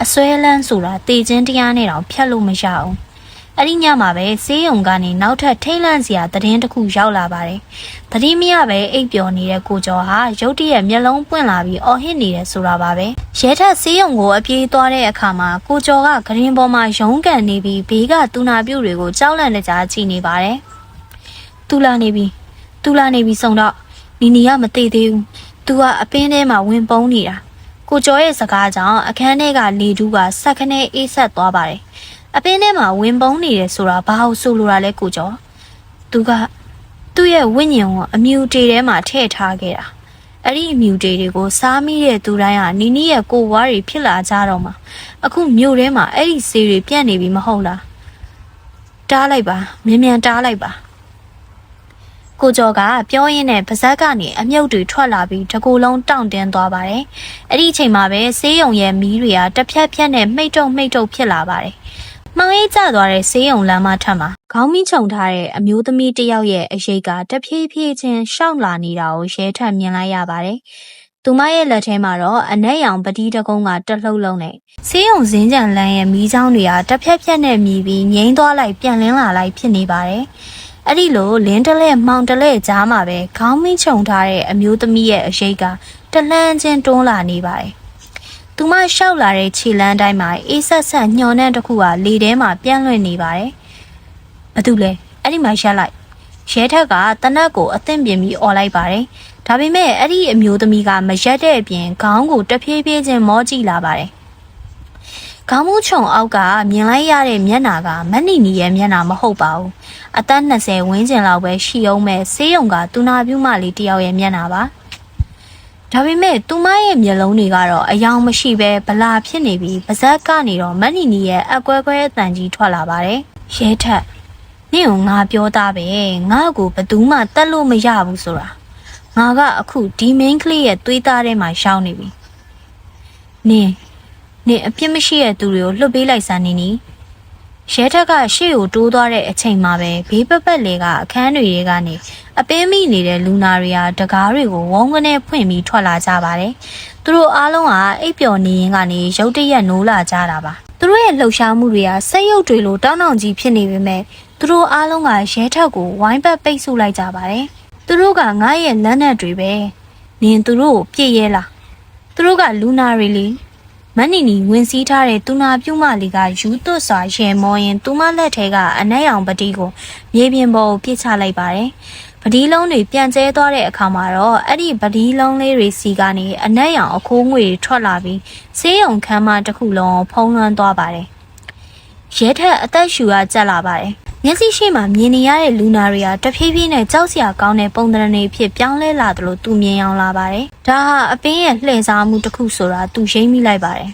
အစွဲလန်းဆိုတာတေချင်းတရားနဲ့တောင်ဖြတ်လို့မရအောင်။အဲ့ဒီညမှာပဲဆေးရုံကနေနောက်ထပ်ထိတ်လန့်စရာသတင်းတစ်ခုရောက်လာပါတယ်။သတင်းမရပဲအိပ်ပျော်နေတဲ့ကိုကျော်ဟာရုတ်တရက်မျက်လုံးပွင့်လာပြီးအော်ဟစ်နေတယ်ဆိုတာပါပဲ။ရဲထက်ဆေးရုံကိုအပြေးသွားတဲ့အခါမှာကိုကျော်ကဂရင်ပေါ်မှာရုန်းကန်နေပြီးဘေးကတူနာပြုတ်တွေကိုကြောက်လန့်တကြားကြည့်နေပါတယ်။တူလာနေပြီစုံတော့နီနီကမသိသေးဘူး။ तू ကအပင်းထဲမှာဝင်ပုန်းနေတာ။ကိုကျော်ရဲ့စကားကြောင့်အခန်းထဲကလေတူးကစက်ခနဲအေးဆက်သွားပါတယ်။အပင်းထဲမှာဝင်ပုန်းနေတယ်ဆိုတာဘာလို့ဆိုလိုတာလဲကိုကျော်။ तू ကသူ့ရဲ့ဝိညာဉ်ကိုအမြူတေထဲမှာထည့်ထားခဲ့တာ။အဲ့ဒီအမြူတေတွေကိုစားမိတဲ့သူတိုင်းဟာနီနီရဲ့ကိုဝါးတွေဖြစ်လာကြတော့မှာ။အခုမြို့ထဲမှာအဲ့ဒီဆေးတွေပြန့်နေပြီမဟုတ်လား။တားလိုက်ပါမြန်တားလိုက်ပါကိုကျော်ကပြောရင်းနဲ့ပါဇက်ကနေအမြုပ်တွေထွက်လာပြီးတကူလုံးတောင့်တင်းသွားပါတယ်။အဲ့ဒီအချိန်မှာပဲဆေးရုံရဲ့မီးတွေကတစ်ဖြက်ဖြက်နဲ့မှိတ်တုံဖြစ်လာပါတယ်။မှောင်ရိပ်ကျသွားတဲ့ဆေးရုံလမ်းမထက်မှာခေါင်းမီးခြုံထားတဲ့အမျိုးသမီးတစ်ယောက်ရဲ့အရေးကတဖြည်းဖြည်းချင်းရှောက်လာနေတာကိုရဲထက်မြင်လိုက်ရပါတယ်။သူမရဲ့လက်ထဲမှာတော့အနက်ရောင်ပတိတကုန်းကတလှုပ်လုံးနဲ့ဆေးရုံစင်းကြံလမ်းရဲ့မီးချောင်းတွေကတစ်ဖြက်ဖြက်နဲ့မြည်ပြီးငိမ့်သွားလိုက်ပြန်လင်းလာလိုက်ဖြစ်နေပါတယ်။အဲ့ဒီလိုလင်းတလဲမှောင်တလဲကြားမှာပဲခေါင်းမင်းခြုံထားတဲ့အမျိုးသမီးရဲ့အရေးကတလှမ်းချင်းတွန်းလာနေပါတယ်။သူမရှောက်လာတဲ့ခြေလမ်းတိုင်းမှာအေးဆက်ညှော်နှံ့တစ်ခုကလေထဲမှာပြန့်လွင့်နေပါတယ်။ဘာလို့လဲအဲ့ဒီမှာရက်လိုက်ရဲထက်ကတနက်ကိုအသင့်ပြင်ပြီးអော်လိုက်ပါတယ်။ဒါပေမဲ့အဲ့ဒီအမျိုးသမီးကမရက်တဲ့အပြင်ခေါင်းကိုတဖြည်းဖြည်းချင်းမောကြည့်လာပါတယ်။ခေါင်းမူးချုံအောက်ကမြင်လိုက်ရတဲ့မျက်နှာကမနီနီရဲ့မျက်နှာမဟုတ်ပါဘူး။အသက်20ဝန်းကျင်လောက်ပဲရှိအောင်မဲ့ဆေးရုံကတူနာပြူမလေးတယောက်ရဲ့မျက်နှာပါ။ဒါပေမဲ့သူမရဲ့မျက်လုံးတွေကတော့အယောင်မရှိပဲဗလာဖြစ်နေပြီးပါဇက်ကနေတော့မနီနီရဲ့အကွဲကွဲအတန်ကြီးထွက်လာပါတယ်။ရဲထက်နင့်ကိုငါပြောသားပဲငါ့ကိုဘယ်သူမှတတ်လို့မရဘူးဆိုတာငါကအခုဒီမင်းကလေးရဲ့သွေးသားထဲမှာရှောင်းနေပြီ။နင်အပြစ်မရှိတဲ့သူတွေကိုလွတ်ပေးလိုက်စမ်းနေနီရဲထက်ကရှေ့ကိုတိုးသွားတဲ့အချိန်မှာပဲဘေးပပတ်လေကအခန်းတွေကနေအပင်းမိနေတဲ့လူနာတွေကတကားတွေကိုဝုန်းကနေဖွင့်ပြီးထွက်လာကြပါတယ်သူတို့အားလုံးကအိပ်ပျော်နေရင်ကနေရုတ်တရက်နိုးလာကြတာပါသူတို့ရဲ့လှုပ်ရှားမှုတွေကစိတ်ရုပ်တွေလိုတောင်းတောင်းကြီးဖြစ်နေပေမဲ့သူတို့အားလုံးကရဲထက်ကိုဝိုင်းပတ်ပိတ်ဆို့လိုက်ကြပါတယ်သူတို့ကငါ့ရဲ့လက်နက်တွေပဲနင်သူတို့ကိုပြည့်ရဲလားသူတို့ကလူနာတွေလေမနီနီဝင်စည်းထားတဲ့တူနာပြုတ်မလေးကယူသွတ်စွာရေမောရင်သူမလက်ထဲကအနက်ရောင်ပတိကိုမြေပြင်ပေါ်ကိုပြစ်ချလိုက်ပါတယ်။ပတိလုံးတွေပြန်ကျဲသွားတဲ့အခါမှာတော့အဲ့ဒီပတိလုံးလေးတွေစီကနေအနက်ရောင်အခိုးငွေတွေထွက်လာပြီးဆေးရုံခန်းမတစ်ခုလုံးဖုံးလွှမ်းသွားပါတယ်။ရဲထက်အသက်ရှူရကြက်လာပါတယ်။မျက်စိရှိမှမြင်နေရတဲ့လူနာတွေကတဖြည်းဖြည်းနဲ့ကြောက်စရာကောင်းတဲ့ပုံသဏ္ဍာန်တွေဖြစ်ပြောင်းလဲလာသလိုသူမြင်အောင်လာပါတယ်။ဒါဟာအပင်းရဲ့လှည့်စားမှုတစ်ခုဆိုတာသူရိပ်မိလိုက်ပါတယ်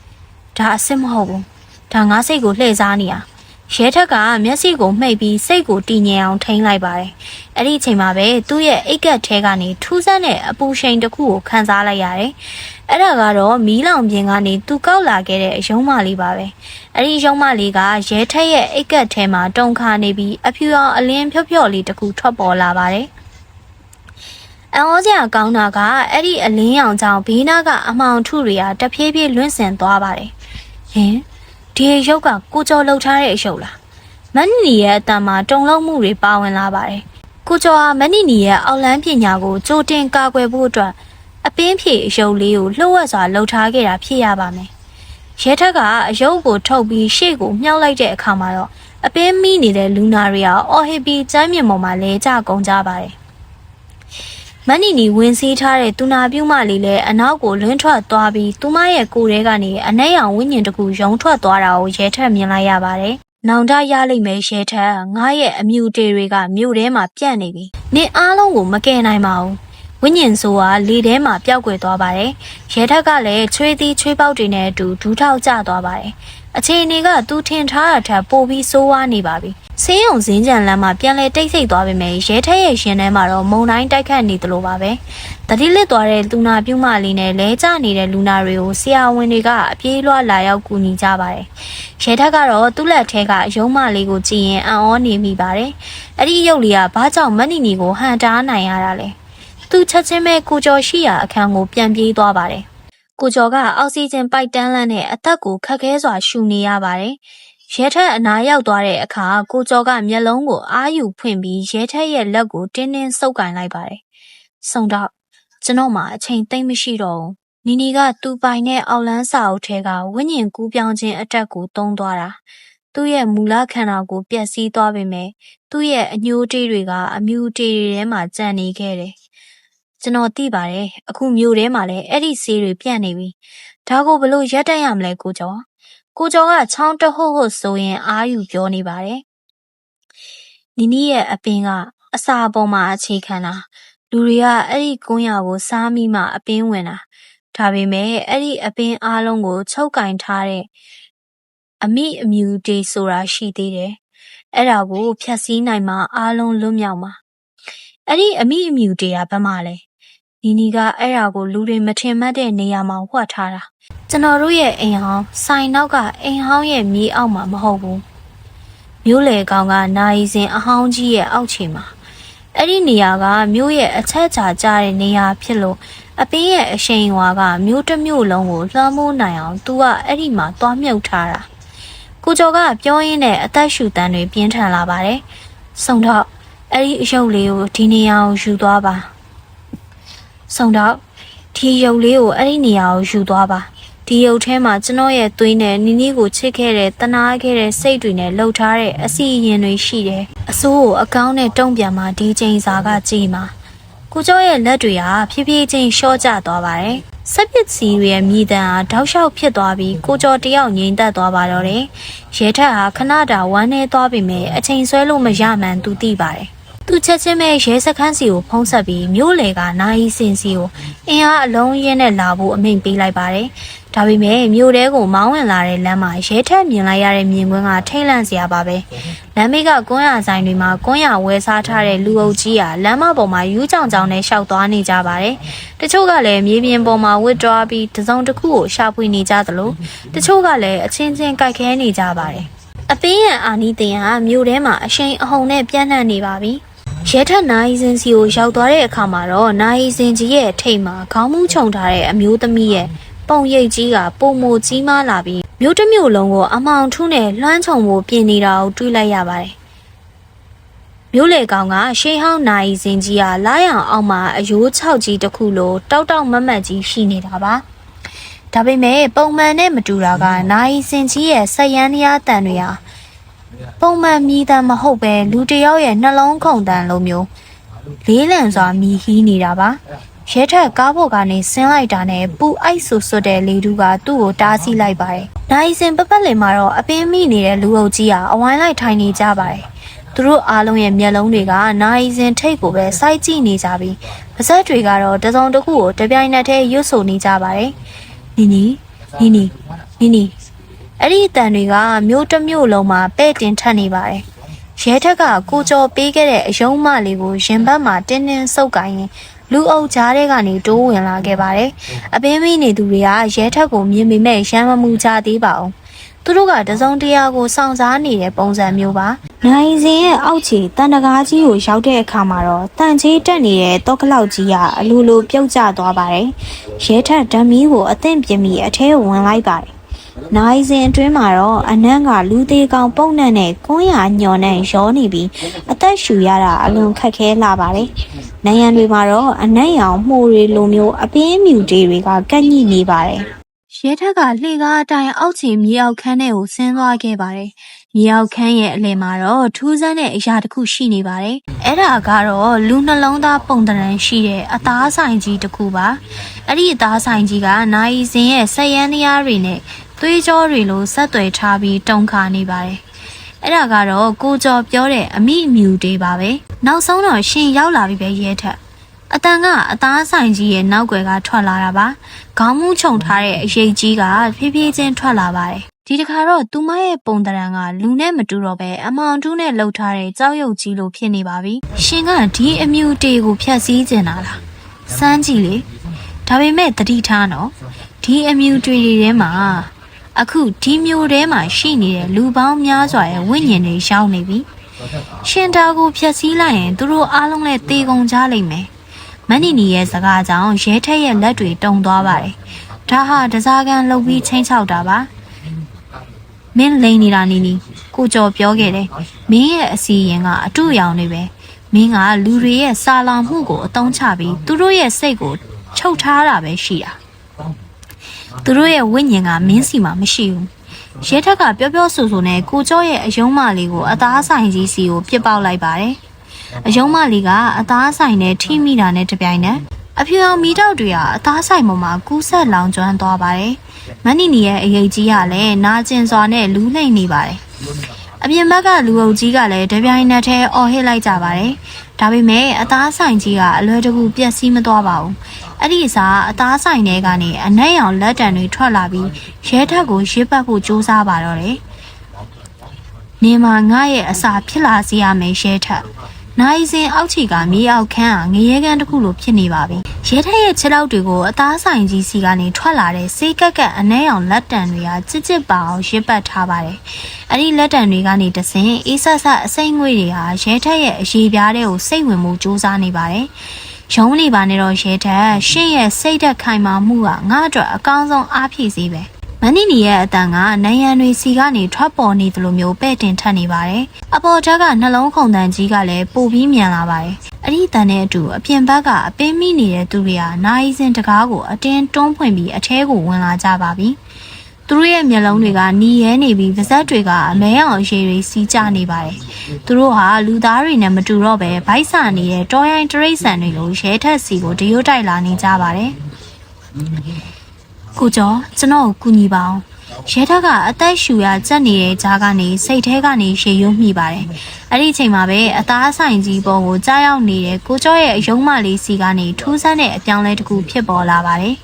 ။ဒါအစ်စ်မဟုတ်ဘူး။ဒါငါစိတ်ကိုလှည့်စားနေတာ။ရဲထက်ကမျက်စိကိုမှိတ်ပြီးစိတ်ကိုတည်ငြိမ်အောင်ထိန်းလိုက်ပါတယ်။အဲ့ဒီအချိန်မှာပဲသူ့ရဲ့အိတ်ကက်ထဲကနေထူးဆန်းတဲ့အပူရှိန်တစ်ခုကိုခံစားလိုက်ရတယ်။အဲ့ဒါကတော့မီးလောင်ပြင်ကနေသူကောက်လာခဲ့တဲ့အယုံမလေးပါပဲ။အဲ့ဒီယုံမလေးကရဲထက်ရဲ့အိတ်ကက်ထဲမှာတုန်ခါနေပြီးအဖြူအောင်အလင်းဖြော့ဖြော့လေးတစ်ခုထွက်ပေါ်လာပါတယ်။အော်စရာကောင်းတာကအဲ့ဒီအလင်းရောင်ကြောင့်ဘေးနားကအမောင်ထုတွေကတဖြည်းဖြည်းလွင့်စင်သွားပါတယ်။ဟင်ဒီရုပ်ကကိုကျော်လှုပ်ထားတဲ့အရုပ်လားမနီနီရဲ့အတန်မှာတုံလုံးမှုတွေပါဝင်လာပါတယ်ကိုကျော်ဟာမနီနီရဲ့အောက်လန်းပညာကိုကြိုတင်ကာကွယ်ဖို့အတွက်အပင်းဖြေအရုပ်လေးကိုလှုပ်ဝက်စွာလှုပ်ထားခဲ့တာဖြစ်ရပါမယ်ရဲထက်ကအရုပ်ကိုထုတ်ပြီးရှေ့ကိုမြှောက်လိုက်တဲ့အခါမှာတော့အပင်းမိနေတဲ့လူနာတွေကအော်ဟစ်ပြီးကျမ်းမြေပေါ်မှာလဲကျကုန်ကြပါတယ်မနီနီဝင်စည်းထားတဲ့တူနာပြုတ်မလေးလည်းအနောက်ကိုလွင့်ထွက်သွားပြီးသူမရဲ့ကိုယ်ထဲကနေအနက်ရောင်ဝိညာဉ်တစ်ခုယုံထွက်သွားတာကိုရဲထက်မြင်လိုက်ရပါတယ်။နောင်တရလိမ့်မယ်ရဲထက်ငါရဲ့အမြူတေတွေကမြို့ထဲမှာပြန့်နေပြီ။နင်အားလုံးကိုမကယ်နိုင်ပါဘူး။ဝိညာဉ်ဆိုးကလေထဲမှာပျောက်ကွယ်သွားပါတယ်။ရဲထက်ကလည်းချွေးသီးချွေးပေါက်တွေနဲ့အတူဒူးထောက်ကျသွားပါတယ်။အခြေအနေကသူထင်ထားတာထက်ပိုပြီးဆိုးဝါးနေပါပြီ။ဆေ ဆေးရုံစင်းကြံလမ်းမှာပြန်လဲတိတ်ဆိတ်သွားပေမဲ့ရဲထက်ရဲ့ရှင်ထဲမှာတော့မုံတိုင်းတိုက်ခတ်နေသလိုပါပဲတတိလစ်သွားတဲ့လူနာပြုမလေးနဲ့လဲကျနေတဲ့လူနာတွေကိုဆရာဝန်တွေကအပြေးလွှားလာရောက်ကူညီကြပါတယ်ရဲထက်ကတော့သူ့လက်ထဲကရုံးမလေးကိုကြည့်ရင်အံ့ဩနေမိပါတယ်အဲ့ဒီရုပ်လေးကဘာကြောင့်မနီနီကိုဟန်တားနိုင်ရတာလဲသူချက်ချင်းပဲကိုကျော်ရှိရာအခန်းကိုပြန်ပြေးသွားပါတယ်ကိုကျော်ကအောက်ဆီဂျင်ပိုက်တန်းလန်းနဲ့အသက်ကိုခက်ခဲစွာရှူနေရပါတယ်ရဲထက်အနားရောက်သွားတဲ့အခါကိုကျော်ကမျက်လုံးကိုအာယူဖွင့်ပြီးရဲထက်ရဲ့လက်ကိုတင်းတင်းဆုပ်ကင်လိုက်ပါတယ်။ဆုံတော့ကျွန်တော်မှအချိန်သိမ့်မရှိတော့ဘူး။နီနီကသူ့ပိုင်နဲ့အောက်လန်းစာအုပ်ထဲကဝိညာဉ်ကူးပြောင်းခြင်းအတက်ကိုသုံးသွားတာ။သူ့ရဲ့မူလခန္ဓာကိုပျက်စီးသွားပေမဲ့သူ့ရဲ့အညိုးတေးတွေကအမြူတေးတွေထဲမှာကျန်နေခဲ့တယ်။ကျွန်တော်သိပါတယ်။အခုမြို့ထဲမှာလည်းအဲ့ဒီဆေးတွေပြန့်နေပြီ။ဒါကိုဘလို့ရပ်တန့်ရမလဲကိုကျော်။ကိုကျော်ကချောင်းတဟုတ်ဟုတ်ဆိုရင်အာယူပြောနေပါတယ်။နီနီရဲ့အပင်ကအစာပေါ်မှာအခြေခံတာလူတွေကအဲ့ဒီကွန်းရကိုစားမိမှအပင်ဝင်တာဒါပေမဲ့အဲ့ဒီအပင်အားလုံးကိုချုပ်ကင်ထားတဲ့အမိအမြူတေဆိုတာရှိသေးတယ်။အဲ့ဒါကိုဖြတ်စည်းနိုင်မှအားလုံးလွတ်မြောက်မှာ။အဲ့ဒီအမိအမြူတေကဘာမှလဲ။နီနီကအဲ့ဒါကိုလူတွေမထင်မှတ်တဲ့နေရာမှာဝှက်ထားတာ။ကျွန်တော်တို့ရဲ့အိမ်ဟောင်းဆိုင်နောက်ကအိမ်ဟောင်းရဲ့မြေအောက်မှာမဟုတ်ဘူးမြို့လေကောင်ကနိုင်စင်အဟောင်းကြီးရဲ့အောက်ခြေမှာအဲ့ဒီနေရာကမြို့ရဲ့အချက်ချာကျတဲ့နေရာဖြစ်လို့အပင်းရဲ့အရှိန်ဝါကမြို့တစ်မြို့လုံးကိုလွှမ်းမိုးနိုင်အောင်သူကအဲ့ဒီမှာသွားမြုပ်ထားတာကိုကျော်ကပြောရင်းနဲ့အသက်ရှူတန်းတွေပြင်းထန်လာပါတယ်ဆုံတော့အဲ့ဒီအရုပ်လေးကိုဒီနေရာကိုယူသွားပါဆုံတော့ဒီရုပ်လေးကိုအဲ့ဒီနေရာကိုယူသွားပါဒီရုပ်ထဲမှာကျွန်တော်ရဲ့သွေးနဲ့နီနီကိုချစ်ခဲ့တဲ့တနာခဲ့တဲ့စိတ်တွေနဲ့လှုပ်ထားတဲ့အစီအရင်တွေရှိတယ်အဆိုးကိုအကောင်းနဲ့တုံ့ပြန်မှဒီချိန်စာကကြည်မှာကိုကျော်ရဲ့လက်တွေကဖြည်းဖြည်းချင်းရှော့ကျသွားပါတယ်စက်ပစ်စီတွေရဲ့မြည်တမ်းဟာတောက်လျှောက်ဖြစ်သွားပြီးကိုကျော်တယောက်ငြိမ်သက်သွားပါတော့တယ်ရဲထက်ဟာခဏတာဝမ်းနေသွားပြီမဲ့အချိန်ဆွဲလို့မရမှန်းသူသိပါတယ်သူချက်ချင်းပဲရဲစခန်းစီကိုဖုံးဆက်ပြီးမြို့လေကနိုင်စင်စီကိုအင်အားအလုံးရင်းနဲ့လာဖို့အမိန့်ပေးလိုက်ပါတယ်။ဒါပေမဲ့မြို့ထဲကိုမောင်းဝင်လာတဲ့လမ်းမှာရဲထက်မြင်လိုက်ရတဲ့မြင်ကွင်းကထိတ်လန့်စရာပါပဲ။လမ်းမေးကကွန်းရဆိုင်တွေမှာကွန်းရဝဲစားထားတဲ့လူအုပ်ကြီးကလမ်းမပေါ်မှာယူးကြောင်ကြောင်နဲ့ရှောက်သွားနေကြပါတယ်။တချို့ကလည်းမြေပြင်ပေါ်မှာဝစ်တွားပြီးတစုံတစ်ခုကိုရှာဖွေနေကြသလိုတချို့ကလည်းအချင်းချင်းကြိုက်ခဲနေကြပါတယ်။အပင်းရအာနီတင်ကမြို့ထဲမှာအရှိန်အဟုန်နဲ့ပြန့်နှံ့နေပါပြီ။ရဲထက်နိုင်စင်စီကိုရောက်သွားတဲ့အခါမှာတော့နိုင်စင်ကြီးရဲ့ထိတ်မှာခေါင်းမူးခြုံထားတဲ့အမျိုးသမီးရဲ့ပုံရိပ်ကြီးကပုံမိုကြီးမားလာပြီးမြို့တစ်မြို့လုံးကိုအမောင်ထုနဲ့လွှမ်းခြုံဖို့ပြင်နေတာကိုတွေ့လိုက်ရပါတယ်။မြို့လေကောင်ကရှေးဟောင်းနိုင်စင်ကြီးကလာရအောင်အောက်မှာအယိုး6ကြီးတစ်ခုလိုတောက်တောက်မတ်မတ်ကြီးရှိနေတာပါ။ဒါပေမဲ့ပုံမှန်နဲ့မတူတာကနိုင်စင်ကြီးရဲ့ဆက်ရန်ရားတန်တွေဟာပုံမှန်မြည်တမ်းမဟုတ်ပဲလူတယောက်ရဲ့နှလုံးခုန်တန်လိုမျိုးလေးလံစွာမြည်ဟီးနေတာပါရဲထက်ကားပေါ်ကနေဆင်းလိုက်တာနဲ့ပူအိုက်ဆူဆွတ်တဲ့လေတူးကသူ့ကိုတားဆီးလိုက်ပါတယ်နိုင်စင်ပပတ်လင်မှာတော့အပင်းမိနေတဲ့လူအုပ်ကြီးဟာအဝိုင်းလိုက်ထိုင်နေကြပါတယ်သူတို့အားလုံးရဲ့မျက်လုံးတွေကနိုင်စင်ထိတ်ကိုပဲစိုက်ကြည့်နေကြပြီးပါးစပ်တွေကတော့တစုံတစ်ခုကိုတပြိုင်နက်တည်းရွတ်ဆိုနေကြပါတယ်နီနီအဲ့ဒီအတန်တွေကမြို့တစ်မြို့လုံးမှာပဲ့တင်ထက်နေပါတယ်။ရဲထက်ကကိုကျော်ပေးခဲ့တဲ့အယုံမလေးကိုရင်ဘတ်မှာတင်းတင်းဆုပ်ကိုင်းရင်လူအုပ်ကြားထဲကနေတိုးဝင်လာခဲ့ပါတယ်။အပင်းမိနေသူတွေကရဲထက်ကိုမြင်ပေမဲ့ရမ်းမမှုကြသေးပါဘူး။သူတို့ကတစုံတရာကိုစောင့်စားနေတဲ့ပုံစံမျိုးပါ။နိုင်စင်ရဲ့အောက်ခြေတန်တကားကြီးကိုရောက်တဲ့အခါမှာတော့တန်ချေးတက်နေတဲ့တောကလောက်ကြီးကအလိုလိုပြုတ်ကျသွားပါတယ်။ရဲထက်ဓမီကိုအသင့်ပြင်းပြီးအထဲဝင်လိုက်ပါတယ်။နိုင်စင်အတွင်းမှာတော့အနံ့ကလူသေးကောင်ပုံနဲ့နဲ့ကွန်းရညော်နဲ့ရောနေပြီးအသက်ရှူရတာအလွန်ခက်ခဲလာပါတယ်။နိုင်ငံတွေမှာတော့အနံ့ရောင်မှုတွေလိုမျိုးအပင်းမြူတေတွေကကန့်ညိနေပါတယ်။ရဲထက်ကလှေကားအတိုင်းအောက်ခြေမြေအောက်ခန်းထဲကိုဆင်းသွားခဲ့ပါတယ်။မြေအောက်ခန်းရဲ့အလယ်မှာတော့ထူးဆန်းတဲ့အရာတစ်ခုရှိနေပါတယ်။အဲ့ဒါကတော့လူနှလုံးသားပုံသဏ္ဍာန်ရှိတဲ့အသားဆိုင်ကြီးတစ်ခုပါ။အဲ့ဒီအသားဆိုင်ကြီးကနိုင်စင်ရဲ့ဆက်ရန်တရားတွေနဲ့သွေးကြောတွေလိုဆက်သွယ်ထားပြီးတုံခါနေပါတယ်။အဲ့ဒါကတော့ကိုကျော်ပြောတဲ့အမိအမြူတေးပါပဲ။နောက်ဆုံးတော့ရှင်ရောက်လာပြီပဲရဲထက်။အတန်ကအသားဆိုင်ကြီးရဲ့နောက်ွယ်ကထွက်လာတာပါ။ခေါင်းမူးခြုံထားတဲ့အရေးကြီးကဖြည်းဖြည်းချင်းထွက်လာပါတယ်။ ဒီတခါတော့သူမရဲ့ပုံတရံကလူနဲ့မတူတော့ပဲအမောင်တူးနဲ့လှုပ်ထားတဲ့ကြောက်ရွံ့ကြီးလိုဖြစ်နေပါပြီရှင်ကဒီအမြူတေကိုဖျက်ဆီးကျင်တာလားစမ်းကြည့်လေဒါပေမဲ့တတိထားနော်ဒီအမြူတေတွေထဲမှာအခုဒီမျိုးထဲမှာရှိနေတဲ့လူပေါင်းများစွာရဲ့ဝိညာဉ်တွေရှောင်းနေပြီရှင်တာကိုဖျက်ဆီးလိုက်ရင်သူတို့အားလုံးလည်းတေကုန်ကြလိမ့်မယ်မန်နီနီရဲ့စကားကြောင့်ရဲထက်ရဲ့လက်တွေတုံသွားပါတယ်ဒါဟာတစားကန်လှုပ်ပြီးချင်းချောက်တာပါမင်းလိန်နေတာနီနီကိုကျော်ပြောခဲ့တယ်မင်းရဲ့အစီရင်ကအတူရောင်နေပဲမင်းကလူတွေရဲ့စာလောင်မှုကိုအသုံးချပြီးသူတို့ရဲ့စိတ်ကိုချုပ်ထားတာပဲရှိတာသူတို့ရဲ့ဝိညာဉ်ကမင်းစီမှာမရှိဘူးရဲထက်ကပြောပြောဆိုဆိုနဲ့ကိုကျော်ရဲ့အယုံမလေးကိုအသားဆိုင်ကြီးစီကိုပြစ်ပေါက်လိုက်ပါတယ်အယုံမလေးကအသားဆိုင်နဲ့ထိမိတာနဲ့တပြိုင်နက်အဖြူအောင်မီတောက်တွေကအသားဆိုင်ပေါ်မှာကူးဆက်လောင်ကျွမ်းသွားပါတယ်မန်နီနီရဲ့အရေးကြီးကလည်းနာကျင်စွာနဲ့လူးလှိမ့်နေပါတယ်အပြင်ဘက်ကလူအုပ်ကြီးကလည်းတပြိုင်နက်တည်းအော်ဟစ်လိုက်ကြပါတယ်ဒါပေမဲ့အသားဆိုင်ကြီးကအလွယ်တကူပြက်စီးမသွားပါဘူးအဲ့ဒီအစားအသားဆိုင်ထဲကနေအနက်ရောင်လက်တံတွေထွက်လာပြီးရဲထက်ကိုရစ်ပတ်ဖို့ကြိုးစားပါတော့တယ်နေမှာငါရဲ့အစာဖြစ်လာစေရမယ်ရဲထက်နိုင်စင်အောက်ချီကမြေအောက်ခန်းဟာငရဲကန်းတစ်ခုလိုဖြစ်နေပါပြီရဲထက်ရဲ့ခြေထောက်တွေကိုအသားဆိုင်ကြီးစီကနေထွက်လာတဲ့စေးကက်ကက်အနက်ရောင်လက်တံတွေကကြစ်ကြစ်ပါအောင်ရစ်ပတ်ထားပါတယ်အဲ့ဒီလက်တံတွေကနေတဆင်အေးဆက်ဆက်အစိမ့်ငွေတွေဟာရဲထက်ရဲ့အရေးပြားတွေကိုစိတ်ဝင်မှုစူးစမ်းနေပါတယ်ရုံးနေပါနဲ့တော့ရဲထက်ရှင့်ရဲ့စိတ်သက်ခိုင်မာမှုကငါ့အတွက်အကောင်းဆုံးအားဖြည့်စေပဲမန်နီနီရဲ့အတန်ကနိုင်ရန်တွေစီကနေထွက်ပေါ်နေသလိုမျိုးပဲ့တင်ထက်နေပါတယ်။အပေါ်ထက်ကနှလုံးခုန်တန်ကြီးကလည်းပိုပြီးမြန်လာပါတယ်။အဲ့ဒီတန်နဲ့အတူအပြင်ဘက်ကအပင်းမိနေတဲ့သူတွေဟာနိုင်စင်တကားကိုအတင်းတွန်းဖွင့်ပြီးအထဲကိုဝင်လာကြပါပြီ။သူတို့ရဲ့မျက်လုံးတွေကနီရဲနေပြီးပါးစပ်တွေကအမဲအောင်ရေတွေစီးကျနေပါတယ်။သူတို့ဟာလူသားတွေနဲ့မတူတော့ပဲဗိုက်ဆာနေတဲ့တောရိုင်းတရိတ်ဆန်တွေလိုရဲထက်စီကိုတရွတ်တိုက်လာနေကြပါတယ်။ကိုကျော်ကျွန်တော်ကိုကူညီပါအောင်ရဲထက်ကအသက်ရှူရကြက်နေတဲ့ကြားကနေစိတ်ထဲကနေရေယုံမိပါတယ်အဲ့ဒီအချိန်မှာပဲအသားဆိုင်ကြီးပေါ်ကိုကြားရောက်နေတဲ့ကိုကျော်ရဲ့အယုံမလေးစီကနေထူးဆန်းတဲ့အပြောင်းလဲတစ်ခုဖြစ်ပေါ်လာပါတယ်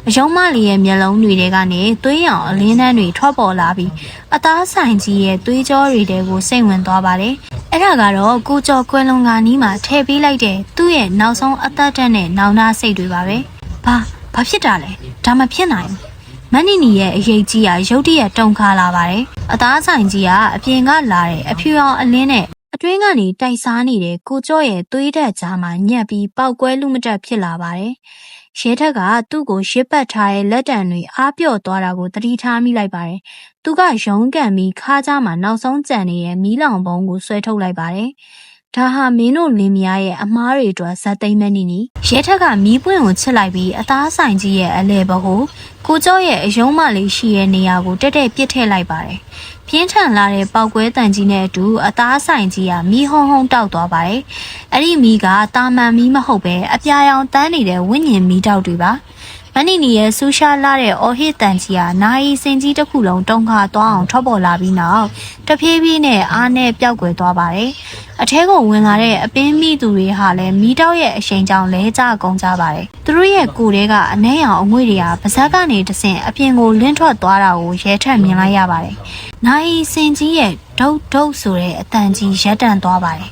အယုံမလေးရဲ့မျက်လုံးတွေထဲကနေသွေးရောင်အလင်းတန်းတွေထွက်ပေါ်လာပြီးအသားဆိုင်ကြီးရဲ့သွေးကြောတွေတဲကိုစိတ်ဝင်သွားပါတယ်အဲ့ဒါကတော့ကိုကျော်ကွယ်လွန်ကနီးမှာထည့်ပေးလိုက်တဲ့သူ့ရဲ့နောက်ဆုံးအသက်တက်နဲ့နောင်နာစိတ်တွေပါပဲဘာဖြစ်တာလဲဒါမဖြစ်နိုင်ဘူးမန်နီနီရဲ့အရေးကြီးကရုတ်တရက်တုန်ခါလာပါတယ်အသားဆိုင်ကြီးကအပြင်ကလာတဲ့အဖြူအောင်အလင်းနဲ့အတွင်းကနေတိုက်စားနေတဲ့ကိုကျော်ရဲ့သွေးတက်ကြားမှာညက်ပြီးပေါက်ကွဲလူမတက်ဖြစ်လာပါတယ်ရဲထက်ကသူ့ကိုရစ်ပတ်ထားတဲ့လက်တံတွေအားပြော့သွားတာကိုသတိထားမိလိုက်ပါတယ်သူကရုံးကန်ပြီးခါးကြားမှာနောက်ဆုံးကြံနေတဲ့မီးလောင်ပုံကိုဆွဲထုတ်လိုက်ပါတယ်ဒါဟာမင်းတို့လင်းမယားရဲ့အမားတွေအတွက်ဇက်သိမ်းမနေနီရဲထက်ကမီးပွင့်ကိုချစ်လိုက်ပြီးအသားဆိုင်ကြီးရဲ့အလဲဘကိုကိုကျော်ရဲ့အယုံမလေးရှိတဲ့နေရာကိုတက်တက်ပစ်ထည့်လိုက်ပါတယ်ပြင်းထန်လာတဲ့ပေါက်ကွဲတန်ကြီးနဲ့အတူအသားဆိုင်ကြီးကမီးဟုံးဟုံးတောက်သွားပါတယ်အဲ့ဒီမီးကတာမန်မီးမဟုတ်ပဲအပြာရောင်တန်းနေတဲ့ဝိညာဉ်မီးတောက်တွေပါမန်နီနီရဲ့ဆူရှာလာတဲ့အော်ဟစ်တန်ကြီးဟာနိုင်စင်ကြီးတစ်ခုလုံးတုံခါသွားအောင်ထွက်ပေါ်လာပြီးနောက်တဖြည်းဖြည်းနဲ့အားနဲ့ပျောက်ကွယ်သွားပါတယ်အထဲကိုဝင်လာတဲ့အပင်းမိသူတွေဟာလည်းမီးတောက်ရဲ့အရှိန်ကြောင့်လဲကျကုန်ကြပါတယ်သူတို့ရဲ့ကိုယ်ထဲကအနှဲရောင်အငွေ့တွေကပါးစပ်ကနေတဆင့်အပြင်ကိုလင်းထွက်သွားတာကိုရဲထက်မြင်လိုက်ရပါတယ်နိုင်စင်ကြီးရဲ့ဒုတ်ဒုတ်ဆိုတဲ့အတန်ကြီးရက်တန့်သွားပါတယ်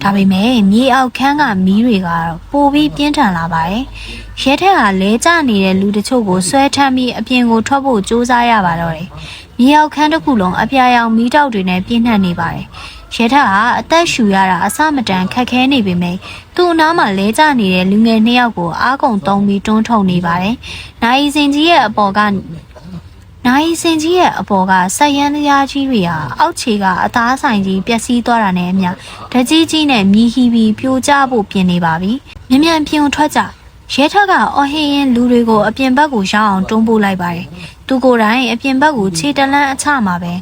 ဒါပေမဲ့မြေအောက်ခန်းကမီးတွေကတော့ပိုပြီးပြင်းထန်လာပါတယ်။ရဲထက်ကလဲကျနေတဲ့လူတချို့ကိုဆွဲထမ်းပြီးအပြင်ကိုထွက်ဖို့ကြိုးစားရပါတော့တယ်။မြေအောက်ခန်းတစ်ခုလုံးအပြာရောင်မီးတောက်တွေနဲ့ပြင်းထန်နေပါတယ်။ရဲထက်ကအသက်ရှူရတာအစမတန်ခက်ခဲနေပေမဲ့သူ့အနားမှာလဲကျနေတဲ့လူငယ်နှစ်ယောက်ကိုအားကုန်သုံးပြီးတွန်းထုတ်နေပါတယ်။နိုင်စင်ကြီးရဲ့အပေါ်ကဆက်ရန်တရားကြီးတွေဟာအောက်ခြေကအသားဆိုင်ကြီးပျက်စီးသွားတာနဲ့အမျှဓာကြီးကြီးနဲ့မြည်ဟီပြီးပြိုကျဖို့ပြင်နေပါပြီ။မြ မြန်ပြင်ထွက်ကြရဲထက်ကအော်ဟင်းရင်လူတွေကိုအပြင်ဘက်ကိုရောက်အောင်တွန်းပို့လိုက်ပါတယ်။သူကိုယ်တိုင်အပြင်ဘက်ကိုခြေတလန်းအချမှာပဲ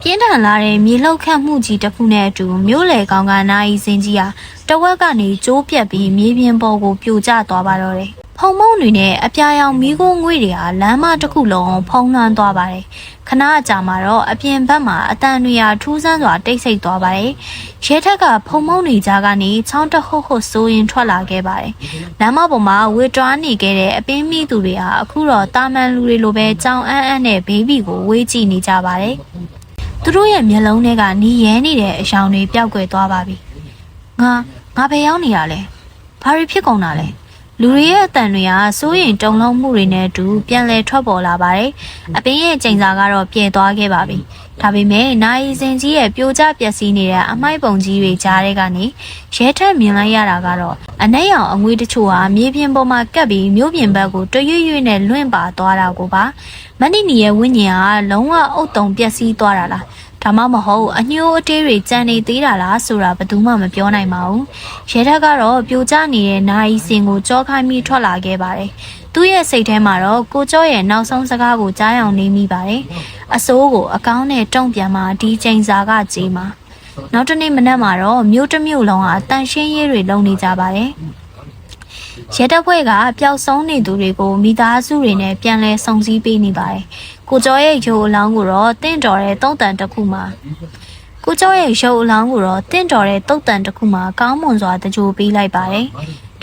ပြင်းထန်လာတဲ့မြေလှုပ်ခတ်မှုကြီးတစ်ခုနဲ့အတူမြို့လေကောင်ကနိုင်စင်ကြီးဟာတဝက်ကနေကျိုးပြက်ပြီးမြေပြင်ပေါ်ကိုပြိုကျသွားပါတော့တယ်။ဖုံမုံတွေနဲ့အပြာရောင်မီးခိုးငွေ့တွေဟာလမ်းမတစ်ခုလုံးဖုံးလွှမ်းသွားပါတယ်။ခဏအကြာမှာတော့အပြင်ဘက်မှာအတန်တွေဟာထူးဆန်းစွာတိတ်ဆိတ်သွားပါတယ်။ရဲထက်ကဖုံမုံတွေကြားကနေချောင်းတဟုတ်ဆိုရင်ထွက်လာခဲ့ပါတယ်။လမ်းမပေါ်မှာဝေတွားနေခဲ့တဲ့အပင်းမိသူတွေဟာအခုတော့တာမန်လူတွေလိုပဲကြောင်အန်းနဲ့ဘေဘီကိုဝေးကြည့်နေကြပါတယ်။သူတို့ရဲ့မျက်လုံးထဲကနီးရဲနေတဲ့အယောင်တွေပျောက်ကွယ်သွားပါပြီ။ငါဘယ်ရောက်နေရလဲ။ဘာတွေဖြစ်ကုန်တာလဲ။လူတွေရဲ့အတန်တွေကစိုးရင်တုန်လှုပ်မှုတွေနဲ့အတူပြန်လဲထွက်ပေါ်လာပါတယ်။အပင်ရဲ့ချိန်စာကတော့ပြည့်သွားခဲ့ပါပြီ။ဒါပေမဲ့နိုင်စင်ကြီးရဲ့ပြိုကျပျက်စီးနေတဲ့အမိုက်ပုံကြီးတွေကြားထဲကနေရဲထက်မြင်လိုက်ရတာကတော့အနက်ရောင်အငွေတချို့ဟာမြေပြင်ပေါ်မှာကပ်ပြီးမြို့ပြင်ဘက်ကိုတရွရွနဲ့လွင့်ပါသွားတာကိုပါမဏိနီရဲ့ဝိညာဉ်ကလုံးဝအုပ်တုံပျက်စီးသွားတာလားဒါမှမဟုတ်အညိုးအတေးတွေကြံနေသေးတာလားဆိုတာဘယ်သူမှမပြောနိုင်ပါဘူးရဲထက်ကတော့ပြိုကျနေတဲ့နိုင်စင်ကိုကြောခိုင်းပြီးထွက်လာခဲ့ပါတယ်သူ့ရဲ့စိတ်ထဲမှာတော့ကိုကျော်ရဲ့နောက်ဆုံးစကားကိုကြားအောင်နေမိပါတယ်အစိုးကိုအကောင်းနဲ့တုံ့ပြန်မှဒီချိန်စာကကြေးမှာနောက်တနေ့မနက်မှာတော့မြို့တစ်မြို့လုံးဟာတန်ရှင်းရေးတွေလုံနေကြပါတယ်ရဲတပ်ဖွဲ့ကပျောက်ဆုံးနေသူတွေကိုမိသားစုတွေနဲ့ပြန်လဲစုံစည်းပေးနေပါတယ်ကိုကျော်ရဲ့ရုပ်အလောင်းကိုတော့တင့်တော်တဲ့တုံးတန်တစ်ခုမှာကိုကျော်ရဲ့ရုပ်အလောင်းကိုတော့တင့်တော်တဲ့တုံးတန်တစ်ခုမှာကောင်းမွန်စွာတကြိုပေးလိုက်ပါတယ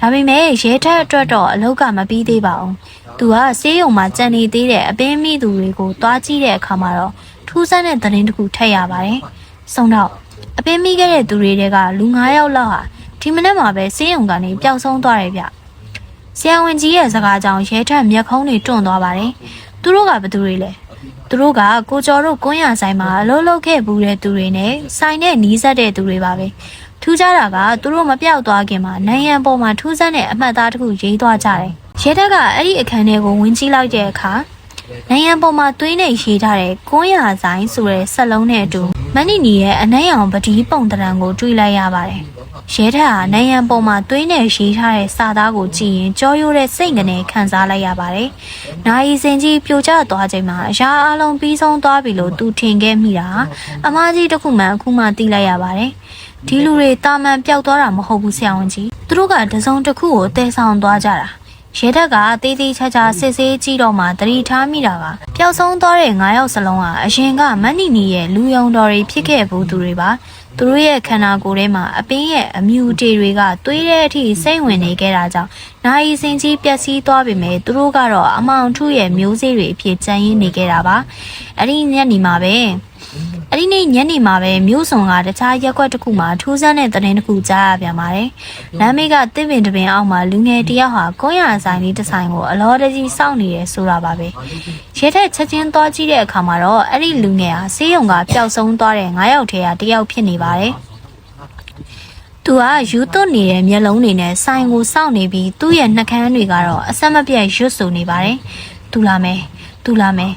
်ဒါပေမဲ့ရဲထက်အတွက်တော့အလောက်ကမပြီးသေးပါဘူး။သူကဆေးရုံမှာကြံနေသေးတဲ့အပင်းမိသူတွေကိုတွားကြည့်တဲ့အခါမှာတော့ထူးဆန်းတဲ့သတင်းတစ်ခုထပ်ရပါတယ်။ဆုံးတော့အပင်းမိခဲ့တဲ့သူတွေကလူ9ယောက်လောက်ဟာဒီမနေ့မှာပဲဆေးရုံကနေပျောက်ဆုံးသွားတယ်ဗျ။ဆရာဝန်ကြီးရဲ့စကားကြောင့်ရဲထက်မျက်ခုံးတွေတွန့်သွားပါတယ်။သူတို့ကဘယ်သူတွေလဲ။သူတို့ကကိုကျော်တို့ကွန်းရဆိုင်မှာအလုပ်လုပ်ခဲ့ဘူးတဲ့သူတွေနဲ့ဆိုင်နဲ့နီးစပ်တဲ့သူတွေပါပဲ။ထူးခြားတာကသူတို့မပြောက်သွားခင်မှာနိုင်ငံပေါ်မှာထူးဆန်းတဲ့အမှတ်အသားတစ်ခုရေးသွားကြတယ်။ရဲတပ်ကအဲ့ဒီအခန်းထဲကိုဝင်ကြည့်လိုက်တဲ့အခါနိုင်ငံပေါ်မှာသွေးနဲ့ရေးထားတဲ့ကွန်းရဆိုင်ဆိုတဲ့စက်လုံးနဲ့အတူမဏိနီရဲ့အနှဲရောင်ပတိပုံတရံကိုတွေ့လိုက်ရပါတယ်။ရဲတပ်ဟာနိုင်ငံပေါ်မှာသွေးနဲ့ရေးထားတဲ့စာသားကိုကြည့်ရင်ကြောရိုးတဲ့စိတ်ကနေခံစားလိုက်ရပါတယ်။နိုင်စင်ကြီးပြိုကျသွားချိန်မှာအရာအလုံးပြီးဆုံးသွားပြီလို့သူထင်ခဲ့မိတာအမားကြီးတစ်ခုမှအခုမှသိလိုက်ရပါတယ်။ဒီလူတွေတာမန်ပျောက်သွားတာမဟုတ်ဘူးဆရာဝန်ကြီးသူတို့ကတစုံတစ်ခုကိုတဲဆောင်သွားကြတာရဲတပ်ကတေးသေးချာချာစစ်ဆေးကြည့်တော့မှသတိထားမိတာကပျောက်ဆုံးသွားတဲ့9ယောက်စလုံးဟာအရင်ကမဏိနီရဲ့လူယုံတော်တွေဖြစ်ခဲ့ဘူးသူတွေပါသူတို့ရဲ့ခန္ဓာကိုယ်ထဲမှာအပင်းရဲ့အမြူတေတွေကသွေးတဲ့အထိစိတ်ဝင်နေခဲ့တာကြောင့်နိုင်စင်ကြီးပျက်စီးသွားပြီမဲ့သူတို့ကတော့အမောင်ထုရဲ့မျိုးစေ့တွေအဖြစ်ကြံရင်းနေခဲ့တာပါအဲ့ဒီညနေမှာပဲအဲ့ဒီနေ့ညနေမှာပဲမြို့စုံကတခြားရက်ကွက်တစ်ခုမှာထူးဆန်းတဲ့သတင်းတစ်ခုကြားရပြန်ပါတယ်။လမ်းမေးကတစ်ပင်တစ်ပင်အောက်မှာလူငယ်တယောက်ဟာကွန်းရဆိုင်လေးတစ်ဆိုင်ကိုအလောတကြီးစောင့်နေတယ်ဆိုတာပါပဲ။ရဲထက်ချက်ချင်းသွားကြည့်တဲ့အခါမှာတော့အဲ့ဒီလူငယ်ဟာဆေးရုံကပျောက်ဆုံးသွားတဲ့9ယောက်ထဲကတစ်ယောက်ဖြစ်နေပါတယ်။သူကယူသွတ်နေတဲ့မျက်လုံးတွေနဲ့ဆိုင်ကိုစောင့်နေပြီးသူ့ရဲ့နှာခမ်းတွေကတော့အဆက်မပြတ်ရွတ်ဆိုနေပါတယ်။သူလာမယ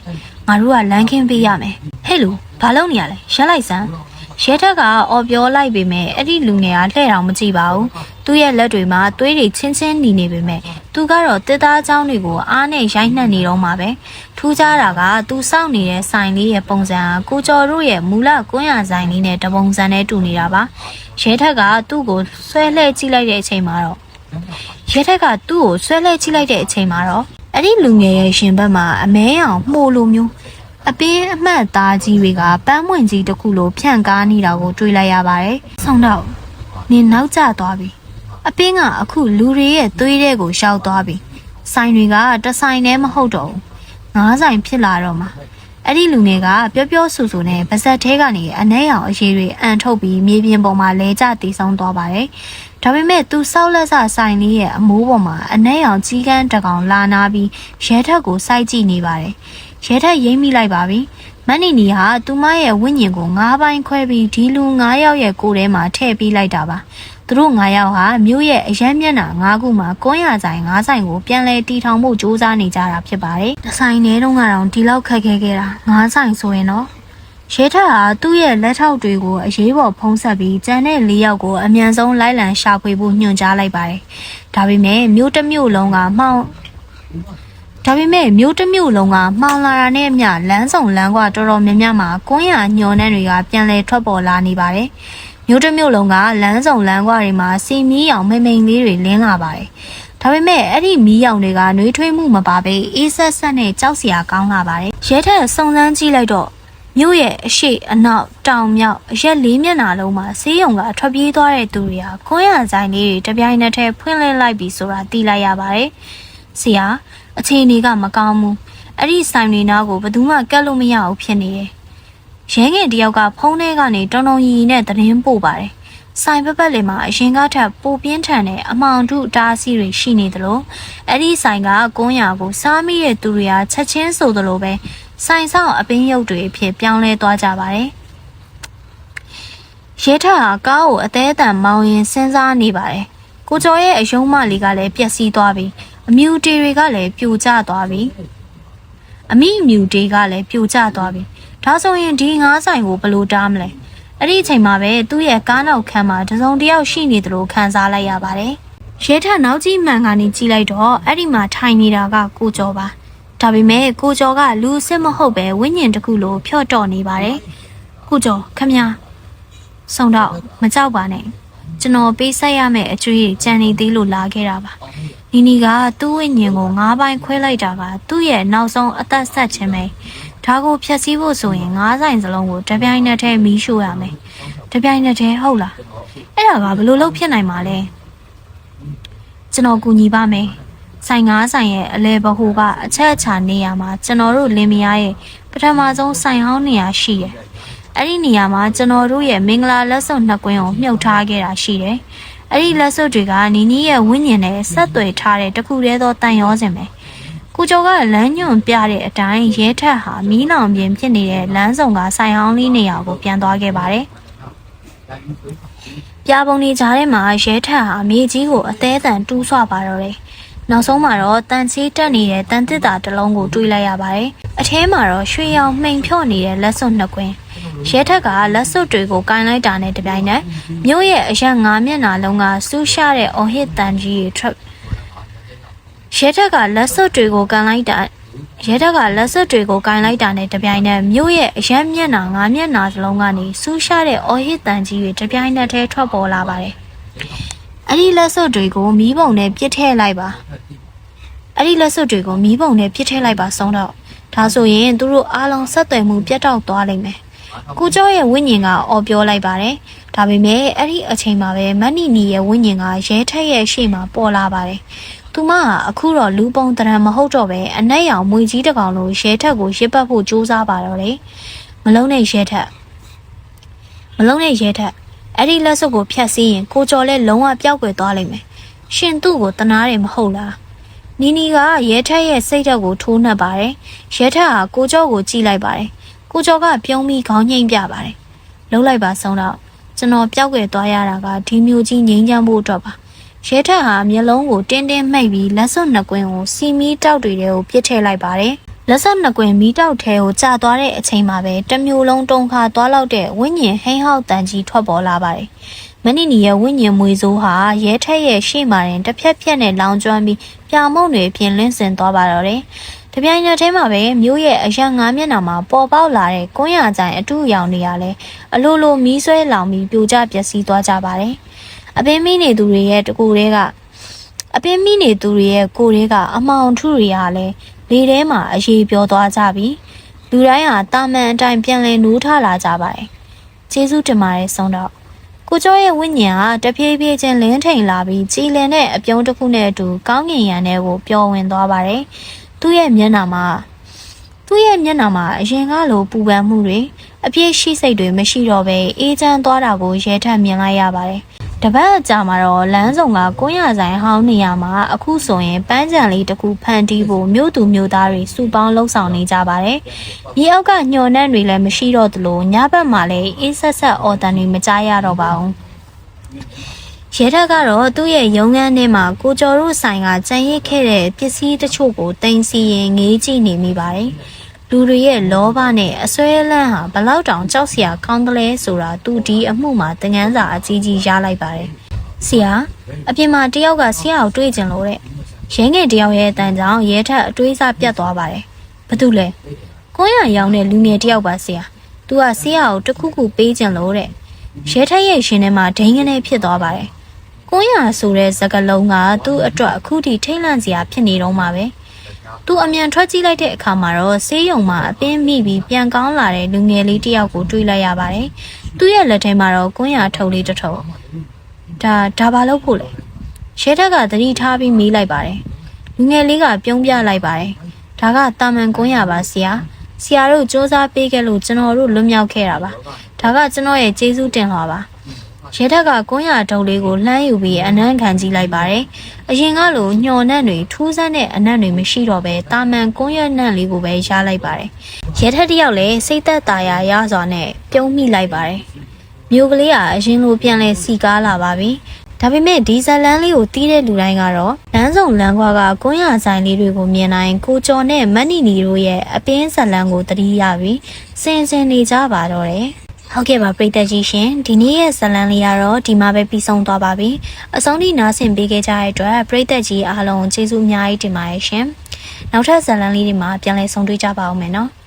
်ငါတို့ကလမ်းခင်းပေးရမယ်ဟဲ့လူဘာလုပ်နေရလဲရက်လိုက်စမ်းရဲထက်ကအော်ပြောလိုက်ပေမဲ့အဲ့ဒီလူငယ်ကလှဲ့တော်မကြည့်ပါဘူးသူ့ရဲ့လက်တွေမှာသွေးတွေချင်းချင်းหนีနေပေမဲ့သူကတော့တစ်သားချောင်းတွေကိုအားနဲ့ရိုက်နှက်နေတော့မှာပဲထူးခြားတာကသူစောင့်နေတဲ့ဆိုင်လေးရဲ့ပုံစံဟာကိုကျော်တို့ရဲ့မူလကွန်းရဆိုင်လေးနဲ့တပုံစံနဲ့တူနေတာပါရဲထက်ကသူ့ကိုဆွဲလှဲ့ကြည့်လိုက်တဲ့အချိန်မှာတော့အဲ့ဒီလူငယ်ရဲ့ရှင်ဘက်မှာအမဲအောင်မှုလိုမျိုးအပင်းအမှတ်သားကြီးတွေကပန်းမွင့်ကြီးတစ်ခုလိုဖြန့်ကားနေတာကိုတွေ့လိုက်ရပါတယ်။ဆောင်းတော့နင်နောက်ကျသွားပြီ။အပင်းကအခုလူတွေရဲ့သွေးတဲ့ကိုရှောက်သွားပြီ။ဆိုင်တွေကတဆိုင်နဲ့မဟုတ်တော့ဘူး။9ဆိုင်ဖြစ်လာတော့မှာ။အဲ့ဒီလူငယ်ကပျော့ဆူဆူနဲ့ပါဇက်ထဲကနေအနှဲရောင်အရေးတွေအန်ထုတ်ပြီးမြေပြင်ပေါ်မှာလဲကျတည်ဆုံးသွားပါတယ်။ဒါပေမဲ့သူစောက်လက်စဆိုင်လေးရဲ့အမိုးပေါ်မှာအနှဲရောင်ကြီးကန်းတကောင်လာနာပြီးရဲထက်ကိုစိုက်ကြည့်နေပါတယ်။ရဲထက်ရိမ့်မိလိုက်ပါပြီ။မဏိနီဟာသူမရဲ့ဝိညာဉ်ကို9ပိုင်းခွဲပြီးဒီလူ9ယောက်ရဲ့ကိုယ်ထဲမှာထည့်ပေးလိုက်တာပါ။သူတို့9ယောက်ဟာမြို့ရဲ့အရမ်းမျက်နှာ9ခုမှာကွန်းရဆိုင်9ဆိုင်ကိုပြန်လဲတီထောင်ဖို့ကြိုးစားနေကြတာဖြစ်ပါတယ်။ဒီဆိုင်ထဲတုန်းကတော့ဒီလောက်ခက်ခဲခဲ့တာ9ဆိုင်ဆိုရင်တော့ရဲထက်ဟာသူ့ရဲ့လက်ထောက်တွေကိုအရေးပေါ်ဖုံးဆက်ပြီးကျန်တဲ့4ယောက်ကိုအမြန်ဆုံးလိုက်လံရှာဖွေဖို့ညွှန်ကြားလိုက်ပါတယ်။ဒါပေမဲ့မြို့တစ်မြို့လုံးက ဒါပေမဲ့မြို့တစ်မြို့လုံးကမှောင်လာတာနဲ့အမျှလမ်းဆောင်လမ်းကွာတော်တော်များများမှာကွန်းရညော်နှံတွေကပြန်လဲထွက်ပေါ်လာနေပါတယ်မြို့တစ်မြို့လုံးကလမ်းဆောင်လမ်းကွာတွေမှာစီမီးရောင်မိန်မိန်လေးတွေလင်းလာပါတယ်ဒါပေမဲ့အဲ့ဒီမီးရောင်တွေကနှွေးထွေးမှုမပါဘဲအေးဆက်ဆက်နဲ့ကြောက်စရာကောင်းလာပါတယ်ရဲထက်စုံစမ်းကြည့်လိုက်တော့မြို့ရဲ့အရှိအနောက်တောင်မြောက်အရက်လေးမျက်နှာလုံးမှာဆေးရုံကထွက်ပြေးသွားတဲ့သူတွေကခွန်းရဆိုင်လေးတွေတပြိုင်နက်တည်းဖွင့်လှစ်လိုက်ပြီဆိုတာသိလိုက်ရပါတယ်။ဆရာအခြေအနေကမကောင်းဘူး။အဲ့ဒီဆိုင်တွေနားကိုဘယ်သူမှကတ်လို့မရဘူးဖြစ်နေတယ်။ရဲငယ်တယောက်ကဖုန်းထဲကနေတုံတုံရီရီနဲ့သတင်းပို့ပါတယ်။ဆိုင်ပတ်လေးမှာအရင်ကထပ်ပိုပြင်းထန်တဲ့အမောင်ထုအတားအဆီးတွေရှိနေသလိုအဲ့ဒီဆိုင်ကကွန်းရကိုစားမိတဲ့သူတွေကချက်ချင်းဆိုသလိုပဲဆိုင်ဆောင်အပင်းရုပ်တွေအဖြစ်ပြောင်းလဲသွားကြပါတယ်။ရဲထက်ဟာကားကိုအသေးအတန်မောင်းရင်စဉ်းစားနေပါတယ်။ကိုကျော်ရဲ့အယုံမလေးကလည်းပျက်စီးသွားပြီ။အမြူတေတွေကလည်းပြိုကျသွားပြီ။အမိအမြူတေကလည်းပြိုကျသွားပြီ။ဒါဆိုရင်ဒီငါးဆိုင်ကိုဘယ်လိုတားမလဲ။အဲ့ဒီအချိန်မှာပဲသူ့ရဲ့ကားနောက်ခန်းမှာတစုံတစ်ယောက်ရှိနေသလိုခံစားလိုက်ရပါတယ်။ရဲထက်နောက်ကြီးမှန်ကနေကြည့်လိုက်တော့အဲ့ဒီမှာထိုင်နေတာကကိုကျော်ပါ။ဒါပေမဲ့ကိုကျော်ကလူအစ်စ်မဟုတ်ပဲဝိညာဉ်တစ်ခုလိုဖြော့တော့နေပါတယ်။ကိုကျော်ခမညာဆုံတော့မကြောက်ပါနဲ့ကျွန်တော်ပေးဆက်ရမယ့်အကျွေးကြံနေသေးလို့လာခဲ့တာပါ။နီနီကသူ့ဝိညာဉ်ကို၅ပိုင်းခွဲလိုက်တာကသူ့ရဲ့နောက်ဆုံးအသက်ဆက်ခြင်းပဲ။ဒါကိုဖျက်ဆီးဖို့ဆိုရင်၅ဆိုင်စလုံးကိုတပြိုင်နက်တည်းမီးရှို့ရမယ်။တပြိုင်နက်တည်းဟုတ်လား။အဲ့ဒါကဘယ်လိုလုပ်ဖြစ်နိုင်မှာလဲ။ကျွန်တော်ကူညီပါမယ်။ဆိုင်၅ဆိုင်ရဲ့အလဲဘဟုကအချက်အချာနေရာမှာကျွန်တော်တို့လင်မယားရဲ့ပထမဆုံးဆိုင်ဟောင်းနေရာရှိတယ်။အဲ့ဒီနေရာမှာကျွန်တော်တို့ရဲ့မင်္ဂလာလက်စွပ်နှစ်ကွင်းကိုမြှုပ်ထားခဲ့တာရှိတယ်။အဲ့ဒီလက်စွပ်တွေကနီနီရဲ့ဝိညာဉ်နဲ့ဆက်သွယ်ထားတဲ့တခုတည်းသောတန်ရောစင်ပဲ။ကိုကျော်ကလမ်းညွှန်ပြတဲ့အတိုင်းရဲထက်ဟာမီးလောင်ပြင်းဖြစ်နေတဲ့လမ်းဆောင်ကဆိုင်ဟောင်းလေးနေရာကိုပြန်သွားခဲ့ပါတယ်။ပြပုံနေကြားထဲမှာရဲထက်ဟာမြေကြီးကိုအသေးအံတူးဆွပါတော့တယ်။နောက်ဆုံးမှာတော့တန်ချေးတက်နေတဲ့တန်တစ်တာတစ်လုံးကိုတွေးလိုက်ရပါတယ်။အထဲမှာတော့ရွှေရောင်မှိန်ဖြော့နေတဲ့လက်စွပ်နှစ်ကွင်းရဲထက်ကလက်စွပ်တွေကိုကင်လိုက်တာနဲ့တပြိုင်နက်မြို့ရဲ့အရက်၅မျက်နှာလုံးကစူးရှားတဲ့အော်ဟစ်တန်ကြီးတွေထွက်ရဲထက်ကလက်စွပ်တွေကိုကင်လိုက်တာနဲ့တပြိုင်နက်မြို့ရဲ့အရက်မျက်နှာ၅မျက်နှာစလုံးကနေစူးရှားတဲ့အော်ဟစ်တန်ကြီးတွေတပြိုင်နက်တည်းထွက်ပေါ်လာပါတယ်။အဲ့ဒီလက်စွပ်တွေကိုမီးပုံနဲ့ပစ်ထည့်လိုက်ပါဆုံးတော့ဒါဆိုရင်သူတို့အားလုံးဆက်သွယ်မှုပြတ်တောက်သွားလိမ့်မယ်။ကိုကျော်ရဲ့ဝိညာဉ်ကအော်ပြောလိုက်ပါတယ်။ဒါပေမဲ့အဲ့ဒီအချိန်မှာပဲမတ်နီနီရဲ့ဝိညာဉ်ကရဲထက်ရဲ့ရှေ့မှာပေါ်လာပါတယ်။သူမကအခုတော့လူပုံတရံမဟုတ်တော့ပဲအနက်ရောင်မွေကြီးတစ်ကောင်လိုရဲထက်ကိုရစ်ပတ်ဖို့ကြိုးစားပါတော့လေ။မလုံးနဲ့ရဲထက်အဲ့ဒီလက်စွပ်ကိုဖျက်ဆီးရင်ကိုကျော်လည်းလုံးဝပျောက်ကွယ်သွားလိမ့်မယ်။ရှင်သူ့ကိုတနာတယ်မဟုတ်လား။နီနီကရဲထက်ရဲ့စိတ်ဓာတ်ကိုထိုးနှက်ပါတယ်။ရဲထက်ဟာကိုကျော်ကိုကြည့်လိုက်ပါတယ်။ကိုကျော်ကပြုံးပြီးခေါင်းငိမ့်ပြပါတယ်။လှုပ်လိုက်ပါဆုံးတော့ကျွန်တော်ပျောက်ကွယ်သွားရတာကဒီမျိုးကြီးငိမ့်ချမ်းဖို့အတွက်ပါ။ရဲထက်ဟာမျက်လုံးကိုတင်းတင်းမှိတ်ပြီးလက်စွပ်နှစ်ကွင်းကိုစီမီတောက်တွေကိုပြစ်ထည့်လိုက်ပါတယ်။လက်စွပ်နှစ်ကွင်းမီးတောက်ထဲကိုကျသွားတဲ့အချိန်မှာပဲတစ်မျိုးလုံးတုံခါသွားလောက်တဲ့ဝိညာဉ်ဟိန်းဟောက်တန်ကြီးထွက်ပေါ်လာပါတယ်။မနီနီရဲ့ဝိညာဉ်မွေဆိုးဟာရဲထက်ရဲ့ရှေ့မှာတင်တစ်ဖြက်ဖြက်နဲ့လောင်ကျွမ်းပြီးပြာမုံတွေပြင်လင်းစင်သွားပါတော့တယ်။တပြိုင်နက်တည်းမှာပဲမြို့ရဲ့အရက်၅မျက်နှာမှာပေါ်ပေါက်လာတဲ့ကွန်းရကြိုင်အတူရောင်နေရလဲအလိုလိုမီးဆွဲလောင်ပြီးပြိုကျပျက်စီးသွားကြပါတယ်။အပင်မိနေသူတွေရဲ့ကိုယ်တွေကအမောင်ထုတွေကလည်းလေထဲမှာအရေးပြောသွားကြပြီးလူတိုင်းဟာတာမန်အတိုင်းပြန်လည်နိုးထလာကြပါတယ်။ကျေးဇူးတင်ပါတယ်ဆုံးတော့ကိုကျော်ရဲ့ဝိညာဉ်ဟာတဖြည်းဖြည်းချင်းလင်းထိန်လာပြီးကြည်လင်တဲ့အပြုံးတစ်ခုနဲ့အတူကောင်းကင်ယံထဲကိုပျော်ဝင်သွားပါတယ်။သူ့ရဲ့မျက်နှာမှာအရင်ကလိုပူပန်မှုတွေအပြည့်ရှိစိတ်တွေမရှိတော့ဘဲအေးချမ်းသွားတာကိုရဲထက်မြင်လိုက်ရပါတယ်။တပတ်အကြာမှာတော့လမ်းဆောင်ကကွန်းရဆိုင်ဟောင်းနေရာမှာအခုဆိုရင်ပန်းချံလေးတစ်ခုဖန်တီးဖို့မြို့သူမြို့သားတွေစုပေါင်းလှုပ်ဆောင်နေကြပါတယ်။မြေအောက်ကညှော်နှံ့တွေလည်းမရှိတော့သလိုညဘက်မှာလည်းအေးဆက်ဆက်အော်တန်တွေမကြားရတော့ပါဘူး။ရဲထက်ကတော့သူ့ရဲ့ရုံးခန်းထဲမှာကိုကျော်တို့ဆိုင်ကကြံရစ်ခဲ့တဲ့ပစ္စည်းတချို့ကိုတင်စီရင်ငေးကြည့်နေမိပါတယ်။လူတွေရဲ့လောဘနဲ့အစွဲလန်းဟာဘလောက်တောင်ကြောက်စရာကောင်းတယ်လဲဆိုတာသူဒီအမှုမှာသင်ခန်းစာအကြီးကြီးရလိုက်ပါတယ်။ဆရာအပြင်မှာတယောက်ကဆရာကိုတွေ့ကြလို့တဲ့ ရဲငယ်တယောက်ရဲ့အတန်ကြောင့်ရဲထက်အတွေးစားပြတ်သွားပါတယ်။ဘာလို့လဲ။ကွန်းရရောင်းတဲ့လူငယ်တယောက်ပါဆရာ။ तू ကဆရာကိုတခုခုပေးချင်လို့တဲ့။ရဲထက်ရဲ့ရှင်ထဲမှာဒိန်းကနေဖြစ်သွားပါတယ်။ကွန်းရဆိုတဲ့စကားလုံးကသူ့အတွက်အခုထိထိတ်လန့်စရာဖြစ်နေတော့မှာပဲ။ तू အမြန်ထွက်ကြည့်လိုက်တဲ့အခါမှာတော့ဆေးရုံမှာအပင်းမိပြီးပြန်ကောင်းလာတဲ့လူငယ်လေးတယောက်ကိုတွေ့လိုက်ရပါတယ်။သူ့ရဲ့လက်ထဲမှာတော့ကွန်းရထုတ်လေးတစ်ထုပ်။ဒါဘာလို့ဖို့လဲ။ရဲထက်ကသတိထားပြီးမေးလိုက်ပါတယ်။လူငယ်လေးကပြုံးပြလိုက်ပါတယ်။ဒါကတာမန်ကွန်းရပါဆရာ။ဆရာတို့စူးစမ်းပေးခဲ့လို့ကျွန်တော်တို့လွတ်မြောက်ခဲ့တာပါ။ဒါကကျွန်တော်ရဲ့ကျေးဇူးတင်လွှာပါ။ရဲထက်ကကွန်းရထုပ်လေးကိုလှမ်းယူပြီးအနံ့ခံကြည့်လိုက်ပါတယ်။အရင်ကလိုညှော်နှံ့တွေထူးဆန်းတဲ့အနံ့တွေမရှိတော့ဘဲတာမန်ကွန်းရနှံ့လေးကိုပဲရလိုက်ပါတယ်။ရဲထက်တယောက်လည်းစိတ်သက်သာရာရစွာနဲ့ပြုံးမိလိုက်ပါတယ်။မျိုးကလေးကအရင်လိုပြန်လဲစီကားလာပါပြီ။ဒါပေမဲ့ဒီဇလန်းလေးကိုတီးတဲ့လူတိုင်းကတော့လမ်းစုံလမ်းခွာကကွန်းရဆိုင်လေးတွေကိုမြင်တိုင်းကိုကျော်နဲ့မတ်နီနီတို့ရဲ့အပင်းဇလန်းကိုသတိရပြီးစင်နေကြပါတော့တယ်။ဟုတ်ကဲ့ပါပရိသတ်ကြီးရှင်ဒီနေ့ရဲ့ဇလန်းလေးကတော့ဒီမှာပဲပြီးဆုံးသွားပါပြီ။အဆုံးထိနားဆင်ပေးခဲ့ကြတဲ့အတွက်ပရိသတ်ကြီးအားလုံးကျေးဇူးအများကြီးတင်ပါတယ်ရှင်။နောက်ထပ်ဇလန်းလေးတွေမှာပြန်လည်ဆုံတွေ့ကြပါဦးမယ်နော်။